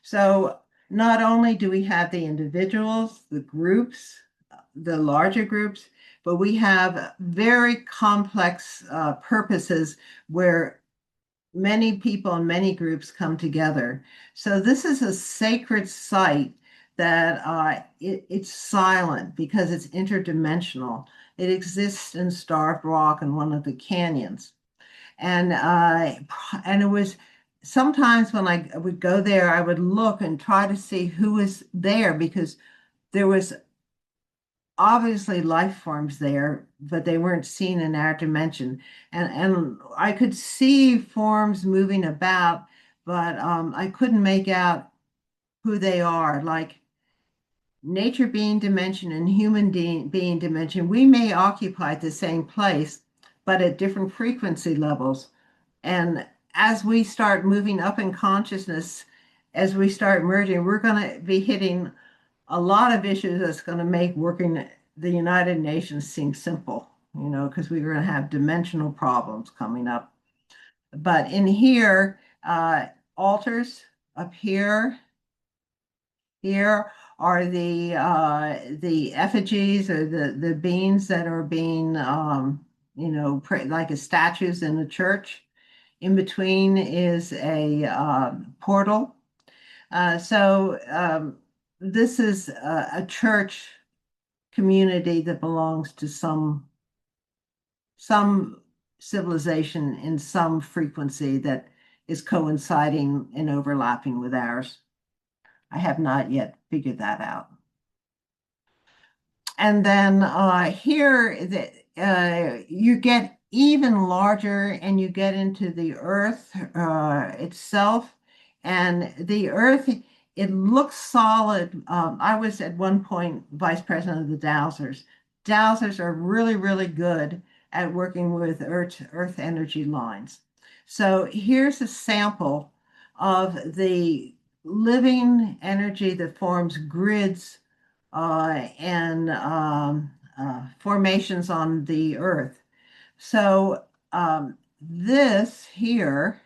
B: So not only do we have the individuals, the groups, the larger groups, but we have very complex purposes where many people and many groups come together. So this is a sacred site that it's silent because it's interdimensional. It exists in Starved Rock in one of the canyons. And it was sometimes when I would go there, I would look and try to see who was there because there was obviously life forms there, but they weren't seen in our dimension. And I could see forms moving about, but I couldn't make out who they are. Like nature being dimension and human being dimension, we may occupy the same place, but at different frequency levels. And as we start moving up in consciousness, as we start merging, we're going to be hitting a lot of issues that's going to make working the United Nations seem simple, because we're going to have dimensional problems coming up. But in here, altars up here are the effigies or the beings that are being, like as statues in the church. In between is a portal. So this is a church community that belongs to some civilization in some frequency that is coinciding and overlapping with ours. I have not yet figured that out. And then here you get even larger and you get into the earth itself. And the earth, it looks solid. I was at one point vice president of the dowsers. Dowsers are really, really good at working with earth energy lines. So here's a sample of the living energy that forms grids and formations on the earth. So this here,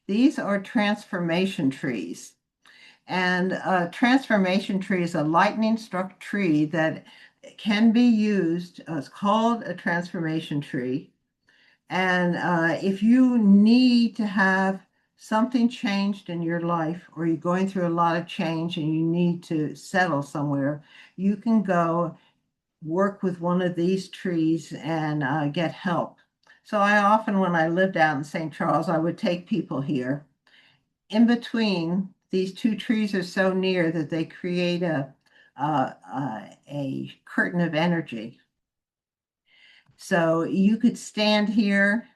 B: these are transformation trees. And a transformation tree is a lightning struck tree that can be used. It's called a transformation tree And if you need to have something changed in your life, or you're going through a lot of change and you need to settle somewhere, you can go work with one of these trees and get help. So I often, when I lived out in St. Charles, I would take people here. In between, these two trees are so near that they create a curtain of energy. So you could stand here,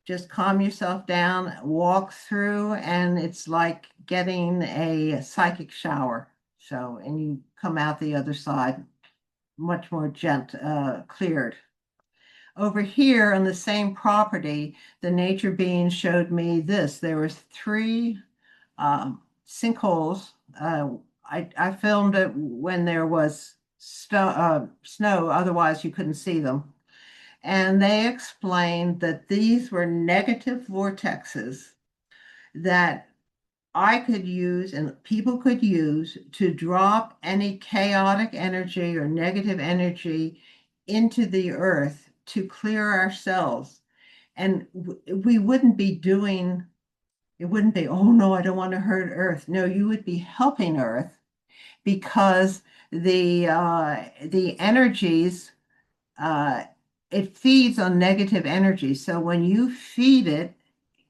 B: just calm yourself down, walk through, and it's like getting a psychic shower. So, and you come out the other side much more cleared. Over here on the same property, the nature being showed me this. There was three sinkholes. I filmed it when there was snow, otherwise you couldn't see them. And they explained that these were negative vortexes that I could use and people could use to drop any chaotic energy or negative energy into the earth to clear ourselves. And we wouldn't be doing, it wouldn't be, oh no, I don't want to hurt Earth. No, you would be helping Earth because the energies, uh, it feeds on negative energy. So when you feed it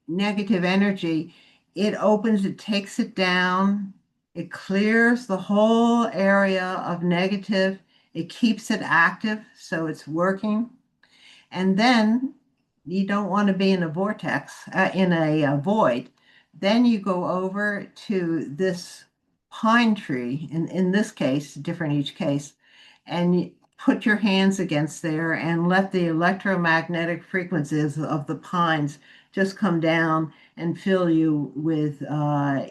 B: negative energy, it opens, it takes it down, it clears the whole area of negative, it keeps it active, so it's working. And then you don't want to be in a vortex, in a void. Then you go over to this pine tree, in this case, different each case, and you put your hands against there and let the electromagnetic frequencies of the pines just come down and fill you with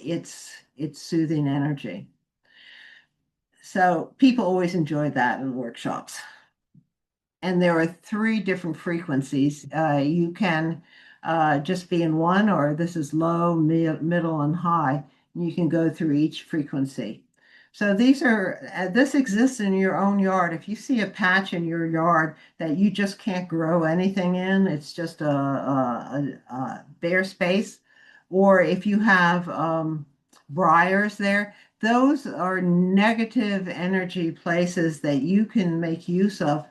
B: its soothing energy. So people always enjoy that in workshops. And there are three different frequencies. You can just be in one, or this is low, middle, and high. And you can go through each frequency. So this exists in your own yard. If you see a patch in your yard that you just can't grow anything in, it's just a bare space. Or if you have briars there, those are negative energy places that you can make use of.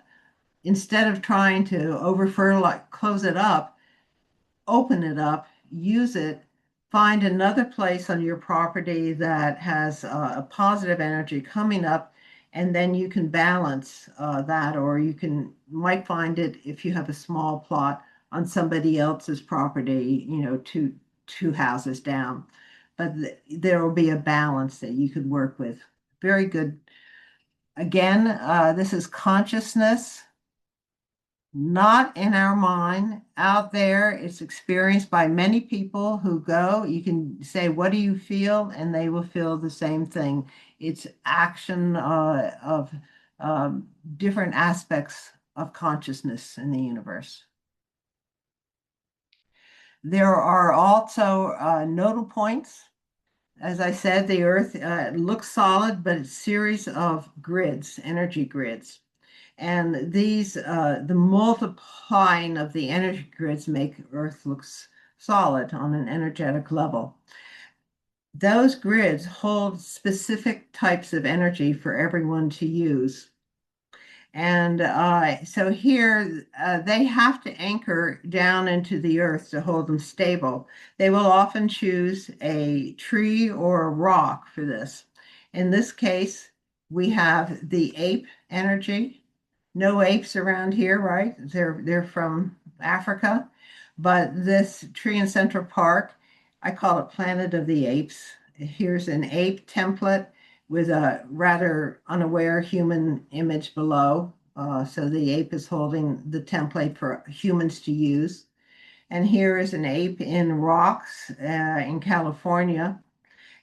B: Instead of trying to over fertilize, close it up, open it up, use it, find another place on your property that has a positive energy coming up, and then you can balance that, or you might find it if you have a small plot on somebody else's property, two houses down. But there will be a balance that you could work with. Very good. Again, this is consciousness, not in our mind, out there. It's experienced by many people who go. You can say, what do you feel? And they will feel the same thing. It's action of different aspects of consciousness in the universe. There are also nodal points. As I said, the Earth looks solid, but it's a series of grids, energy grids. And the multiplying of the energy grids make Earth looks solid on an energetic level. Those grids hold specific types of energy for everyone to use. And so here they have to anchor down into the earth to hold them stable. They will often choose a tree or a rock for this. In this case, we have the ape energy. No apes around here, right? They're from Africa. But this tree in Central Park, I call it Planet of the Apes. Here's an ape template with a rather unaware human image below. So the ape is holding the template for humans to use. And here is an ape in rocks in California.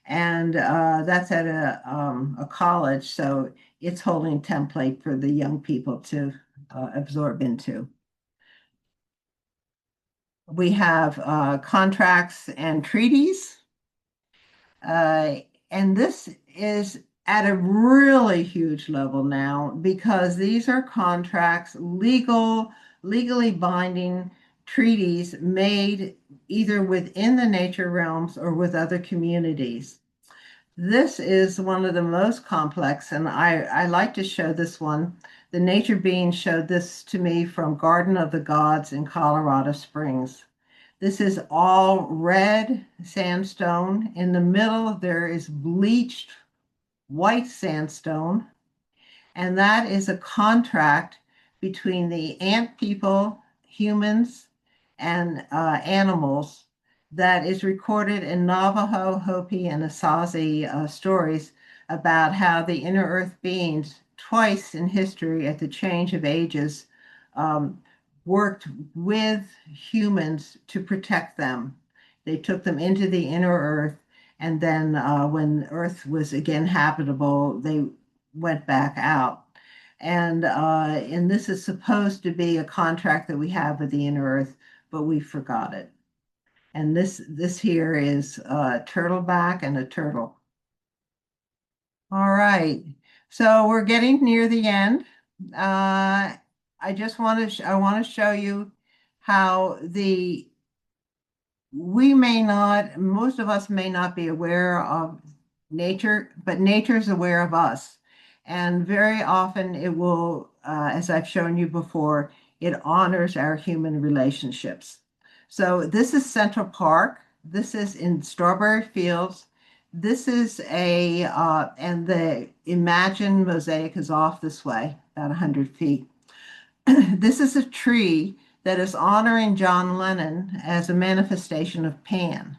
B: And that's at a college. So it's holding template for the young people to absorb into. We have contracts and treaties. And this is at a really huge level now because these are contracts, legal legally binding treaties made either within the nature realms or with other communities. This is one of the most complex, and I like to show this one. The nature being showed this to me from Garden of the Gods in Colorado Springs. This is all red sandstone. In the middle, there is bleached white sandstone, and that is a contract between the ant people, humans, and animals that is recorded in Navajo, Hopi, and Asazi stories about how the inner earth beings, twice in history at the change of ages, um, worked with humans to protect them. They took them into the inner earth, and then when Earth was again habitable, they went back out. And this is supposed to be a contract that we have with the inner earth, but we forgot it. And this here is a turtleback and a turtle. All right, so we're getting near the end. I just want to I want to show you how the we may not, most of us may not be aware of nature, but nature is aware of us. And very often it will, as I've shown you before, it honors our human relationships. So this is Central Park. This is in Strawberry Fields. This is and the Imagine mosaic is off this way, about 100 feet. This is a tree that is honoring John Lennon as a manifestation of Pan.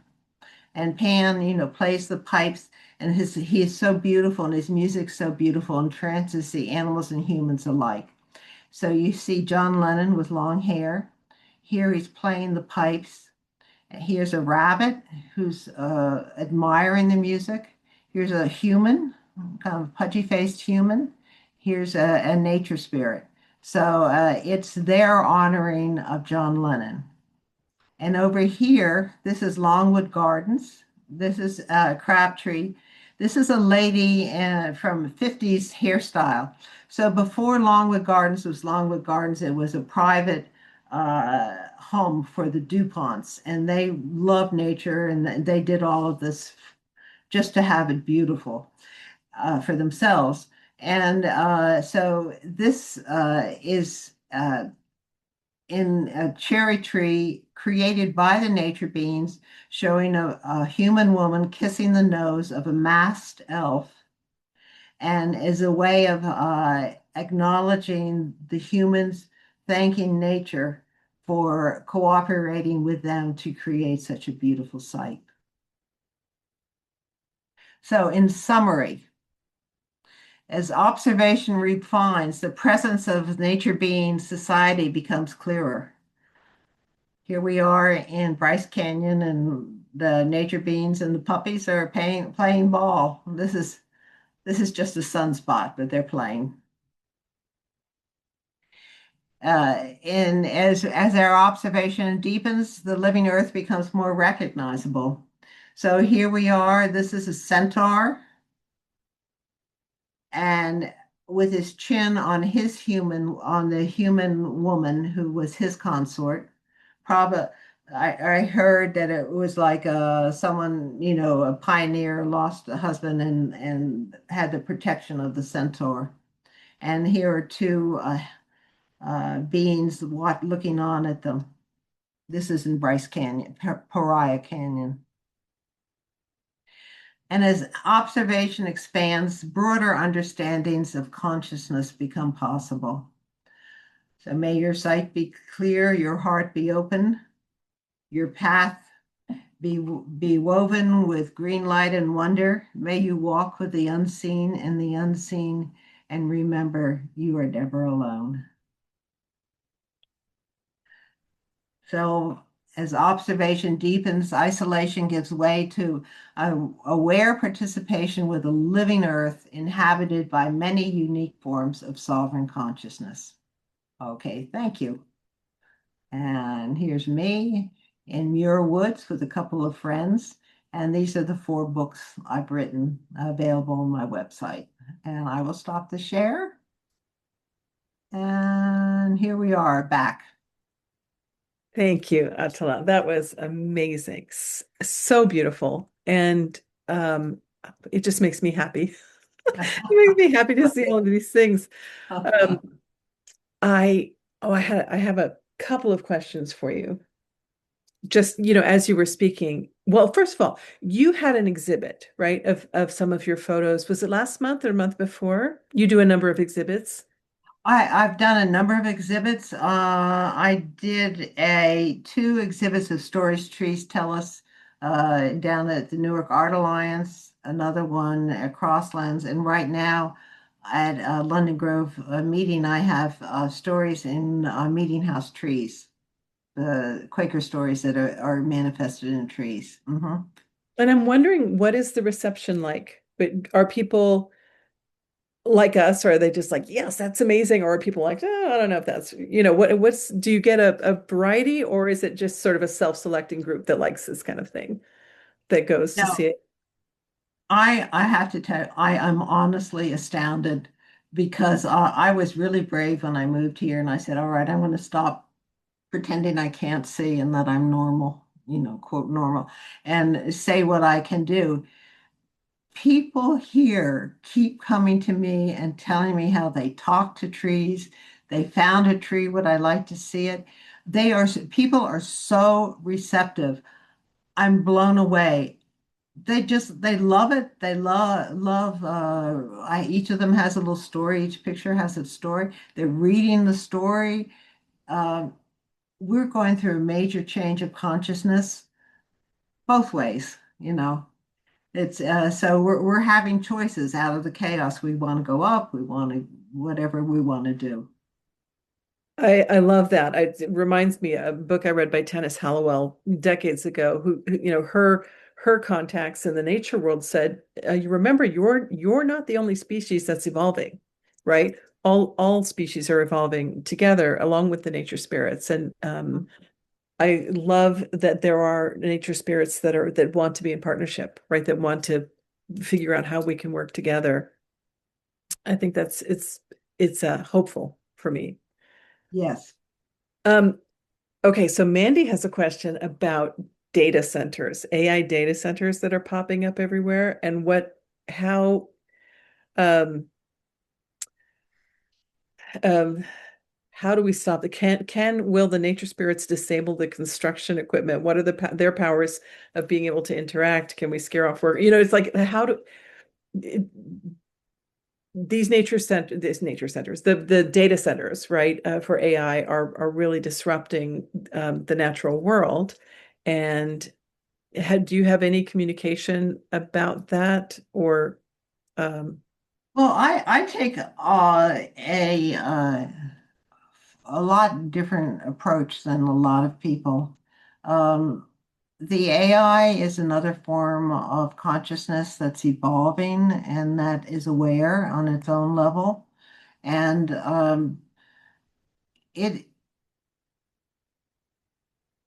B: And Pan, plays the pipes, and he is so beautiful, and his music's so beautiful, and trances the animals and humans alike. So you see John Lennon with long hair. Here he's playing the pipes. Here's a rabbit who's admiring the music. Here's a human, kind of pudgy-faced human. Here's a nature spirit. So it's their honoring of John Lennon. And over here, this is Longwood Gardens. This is Crabtree. This is a lady from 50s hairstyle. So before Longwood Gardens was Longwood Gardens, it was a private home for the DuPonts. And they loved nature, and they did all of this just to have it beautiful for themselves. And so this is in a cherry tree created by the nature beings, showing a human woman kissing the nose of a masked elf, and as a way of acknowledging the humans, thanking nature for cooperating with them to create such a beautiful sight. So in summary, as observation refines, the presence of nature being society becomes clearer. Here we are in Bryce Canyon, and the nature beings and the puppies are playing ball. This is just a sunspot, but they're playing. And as our observation deepens, the living earth becomes more recognizable. So here we are. This is a centaur, and with his chin on the human woman who was his consort. Probably, I heard that it was like someone, a pioneer lost a husband and had the protection of the centaur. And here are two beings looking on at them. This is in Bryce Canyon, Pariah Canyon. And as observation expands, broader understandings of consciousness become possible. So may your sight be clear, your heart be open, your path be woven with green light and wonder. May you walk with the unseen and the unseen, and remember you are never alone. So as observation deepens, isolation gives way to aware participation with a living earth inhabited by many unique forms of sovereign consciousness. Okay, thank you. And here's me in Muir Woods with a couple of friends. And these are the 4 books I've written available on my website. And I will stop the share. And here we are back.
A: Thank you, Atala. That was amazing. So beautiful. And um, it just makes me happy. It makes me happy to see all of these things. Um, I I have a couple of questions for you. Just, as you were speaking. Well, first of all, you had an exhibit, right, of some of your photos. Was it last month or month before? You do a number of exhibits.
B: I've done a number of exhibits. I did a two exhibits of Stories Trees Tell Us down at the Newark Art Alliance, another one at Crosslands, and right now at London Grove meeting, I have stories in Meeting House trees, the Quaker stories that are manifested in trees.
A: And I'm wondering, what is the reception like? But are people like us, or are they just like, yes, that's amazing? Or are people like, oh, I don't know if that's, what's, do you get a variety, or is it just sort of a self-selecting group that likes this kind of thing that goes to see
B: No,
A: it?
B: I have to tell you, I am honestly astounded because I was really brave when I moved here and I said, all right, I'm going to stop pretending I can't see and that I'm normal, quote normal, and say what I can do. People here keep coming to me and telling me how they talk to trees. They found a tree, would I like to see it? People are so receptive. I'm blown away. They love it. They love each of them has a little story. Each picture has a story. They're reading the story. Um, we're going through a major change of consciousness both ways, It's so we're having choices out of the chaos. We want to go up, we want to whatever we want to do.
A: I love that. It reminds me of a book I read by Tennis Hallowell decades ago, her contacts in the nature world said, you remember, you're not the only species that's evolving, right? All species are evolving together along with the nature spirits. And I love that there are nature spirits that want to be in partnership, right? That want to figure out how we can work together. I think it's hopeful for me.
B: Yes.
A: Um, Okay, so Mandy has a question about data centers, AI data centers that are popping up everywhere, and how, um, um, how do we stop the will the nature spirits disable the construction equipment? What are their powers of being able to interact? Can we scare off work? It's like, how do it- these nature centers, the data centers, right, for AI are really disrupting the natural world, and do you have any communication about that, or um,
B: Well, I take a lot different approach than a lot of people. Um, the AI is another form of consciousness that's evolving and that is aware on its own level. And it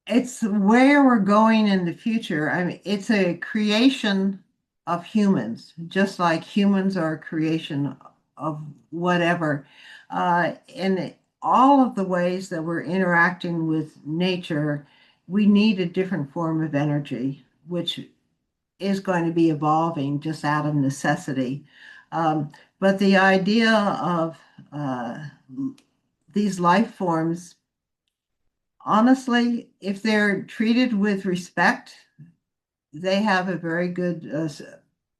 B: it's where we're going in the future. I mean, it's a creation of humans, just like humans are a creation of whatever. In all of the ways that we're interacting with nature, we need a different form of energy, which is going to be evolving just out of necessity. Um, but the idea of uh, these life forms, honestly, if they're treated with respect, they have a very good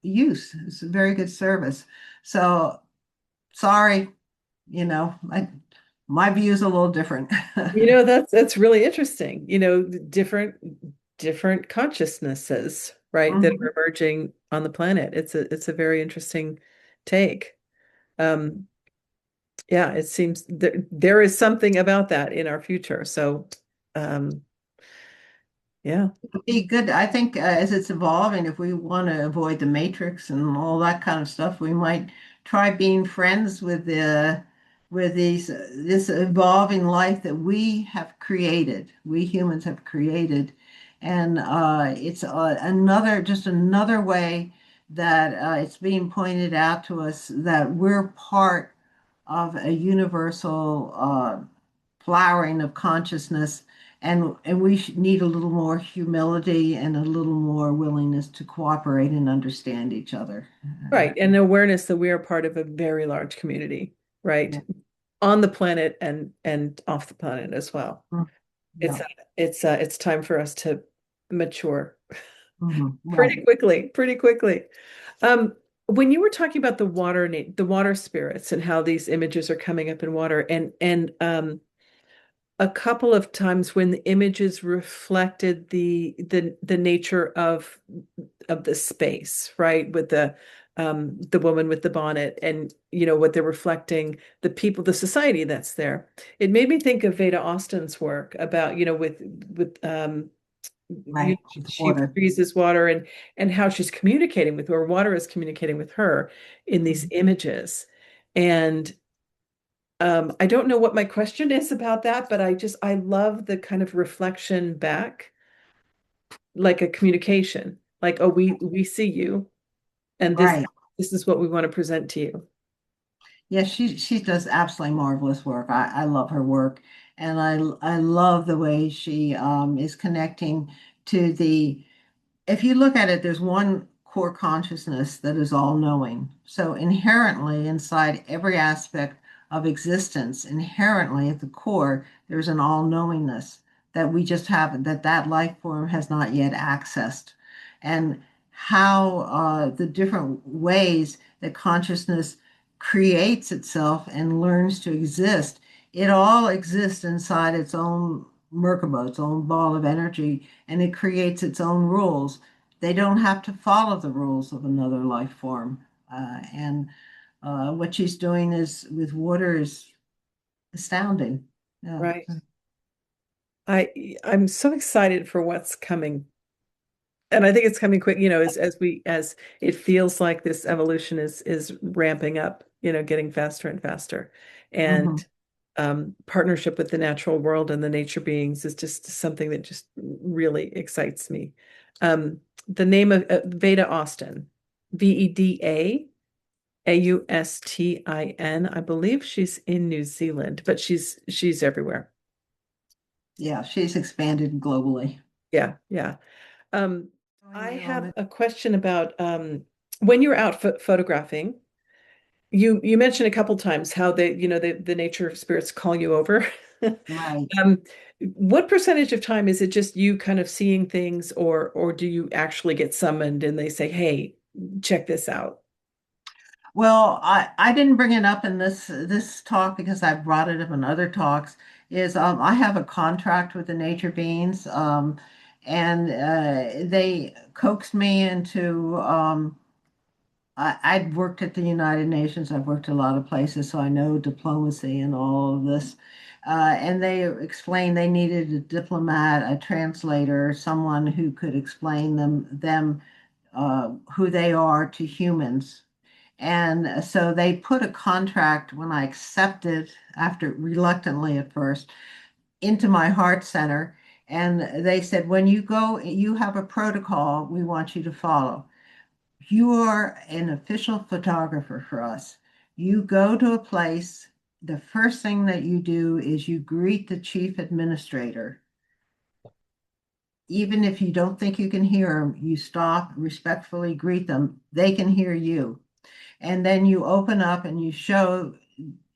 B: use. It's a very good service. So sorry, my view is a little different.
A: that's really interesting. Different consciousnesses, right, that
B: Mhm.
A: are emerging on the planet. It's a very interesting take. Um, yeah, it seems there is something about that in our future. So, um, yeah.
B: Be good. I think as it's evolving, if we want to avoid the matrix and all that kind of stuff, we might try being friends with this evolving life that we have created, we humans have created, and it's another way that it's being pointed out to us that we're part. of a universal flowering of consciousness, and we need a little more humility and a little more willingness to cooperate and understand each other.
A: Right. And awareness that we are part of a very large community, right?
B: Yeah.
A: On the planet and off the planet as well.
B: Mm.
A: It's
B: Yeah.
A: it's time for us to mature
B: Right.
A: pretty quickly. Um, when you were talking about the water spirits and how these images are coming up in water, and a couple of times when the images reflected the nature of the space, right? With the woman with the bonnet and what they're reflecting, the people, the society that's there. It made me think of Veda Austin's work about, with
B: Right. With
A: she
B: water.
A: freezes water and how she's communicating with or water is communicating with her in these
B: Mhm.
A: images. And I don't know what my question is about that, but I love the kind of reflection back, like a communication, like, oh, we see you, and
B: Right.
A: this is what we want to present to you.
B: Yeah, she does absolutely marvelous work. I love her work, and I love the way she is connecting to the if you look at it, there's one core consciousness that is all knowing. So inherently inside every aspect of existence, inherently at the core, there's an all knowingness that we just haven't, that life form has not yet accessed. And how the different ways that consciousness creates itself and learns to exist, it all exists inside its own Merkaba, its own ball of energy, and it creates its own rules. They don't have to follow the rules of another life form. And what she's doing is with water is astounding. Yeah.
A: Right. I'm so excited for what's coming. And I think it's coming quick, as it feels like this evolution is ramping up, getting faster and faster. And
B: Hmm.
A: partnership with the natural world and the nature beings is just something that just really excites me. The name of Veda Austin, Veda Austin. I believe she's in New Zealand, but she's everywhere.
B: Yeah, she's expanded globally.
A: Yeah, yeah. Um,
B: Showing
A: I
B: me on
A: have
B: it.
A: a question about when you're out photographing. You mentioned a couple times how the nature spirits call you over.
B: Right.
A: What percentage of time is it just you kind of seeing things, or do you actually get summoned and they say, "Hey, check this out"?
B: Well, I didn't bring it up in this talk because I brought it up in other talks. Is I have a contract with the nature beings, and they coaxed me into I'd worked at the United Nations. I've worked a lot of places, so I know diplomacy and all of this. And they explained they needed a diplomat, a translator, someone who could explain them who they are to humans. And so they put a contract when I accepted, after reluctantly at first, into my heart center. And they said, when you go, you have a protocol we want you to follow. You are an official photographer for us. You go to a place, the first thing that you do is you greet the chief administrator. Even if you don't think you can hear them, you stop, respectfully greet them. They can hear you. And then you open up and you show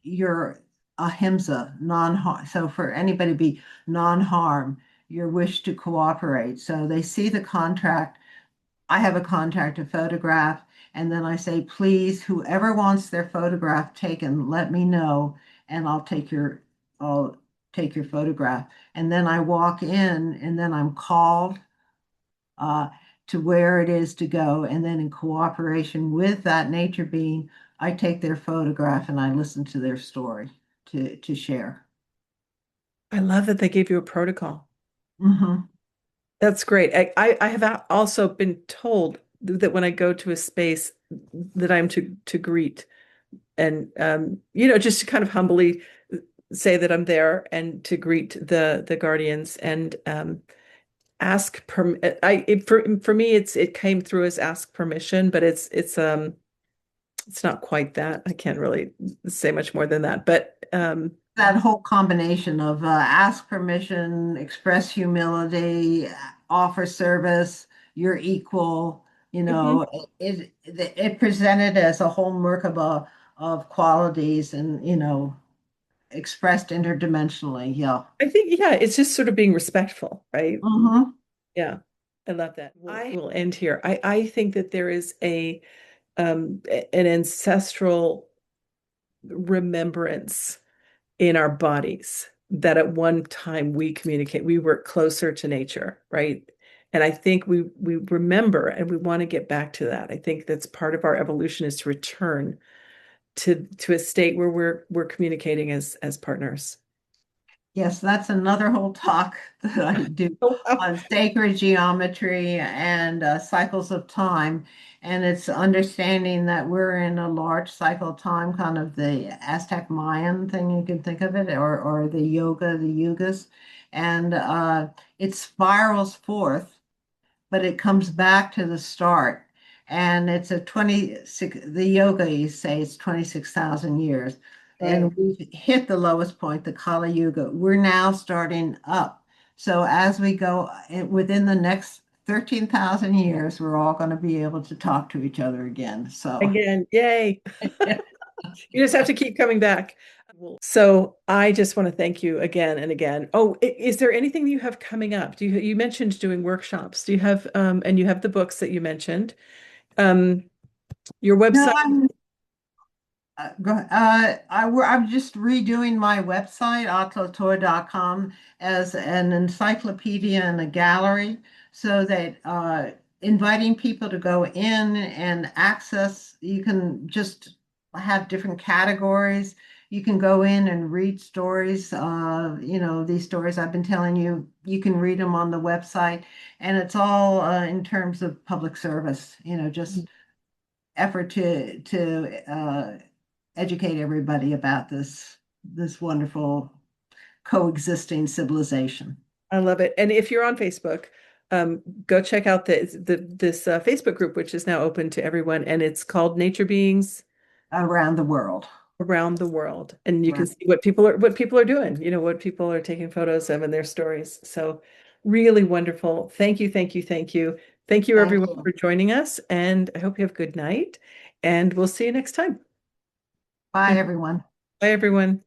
B: your ahimsa, non-harm. So for anybody to be non-harm, your wish to cooperate. So they see the contract. I have a contract to photograph, and then I say, please, whoever wants their photograph taken, let me know, and I'll take your photograph. And then I walk in, and then I'm called uh, to where it is to go, and then in cooperation with that nature being, I take their photograph and I listen to their story to share.
A: I love that they gave you a protocol.
B: Hmm.
A: That's great. I have also been told that when I go to a space that I'm to greet and just to kind of humbly say that I'm there and to greet the guardians and ask perm I it, for me it came through as ask permission, but it's it's not quite that. I can't really say much more than that. But
B: That whole combination of ask permission, express humility, offer service, you're equal,
A: mhm.
B: it presented as a whole Merkaba of qualities and, expressed interdimensionally. Yeah.
A: I think, yeah, it's just sort of being respectful, right?
B: Hmm.
A: Yeah, I love that. I will end here. I think that there is an ancestral remembrance in our bodies that at one time we were closer to nature, right? And I think we remember and we want to get back to that. I think that's part of our evolution is to return to a state where we're communicating as partners.
B: Yes, that's another whole talk that I do
A: Oh, wow.
B: on sacred geometry and cycles of time. And it's understanding that we're in a large cycle of time, kind of the Aztec Mayan thing, you can think of it, or the yoga, the yugas. And it spirals forth, but it comes back to the start. And it's a 26, the yoga, you say it's 26,000 years.
A: Right.
B: And we've hit the lowest point, the Kali Yuga. We're now starting up. So as we go within the next 13,000 years, we're all going to be able to talk to each other again. So
A: Again, yay. You just have to keep coming back. So I just want to thank you again and again. Oh, is there anything you have coming up? You mentioned doing workshops? Do you have and you have the books that you mentioned? Um, your
B: no,
A: website?
B: I'm just redoing my website, atlatoy.com, as an encyclopedia and a gallery so that inviting people to go in and access, you can just have different categories. You can go in and read stories. These stories I've been telling you, you can read them on the website. And it's all in terms of public service, just effort to educate everybody about this wonderful coexisting civilization
A: I love it. And if you're on Facebook, go check out this Facebook group, which is now open to everyone, and it's called Nature Beings
B: around the world.
A: Around the World. And you can
B: Right.
A: see what people are doing, what people are taking photos of and their stories. So really wonderful. Thank you, thank you, thank you. Thank you
B: Thank
A: everyone
B: you.
A: for joining us, and I hope you have a good night. And we'll see you next time.
B: Bye,
A: Thank you.
B: everyone.
A: Bye, everyone.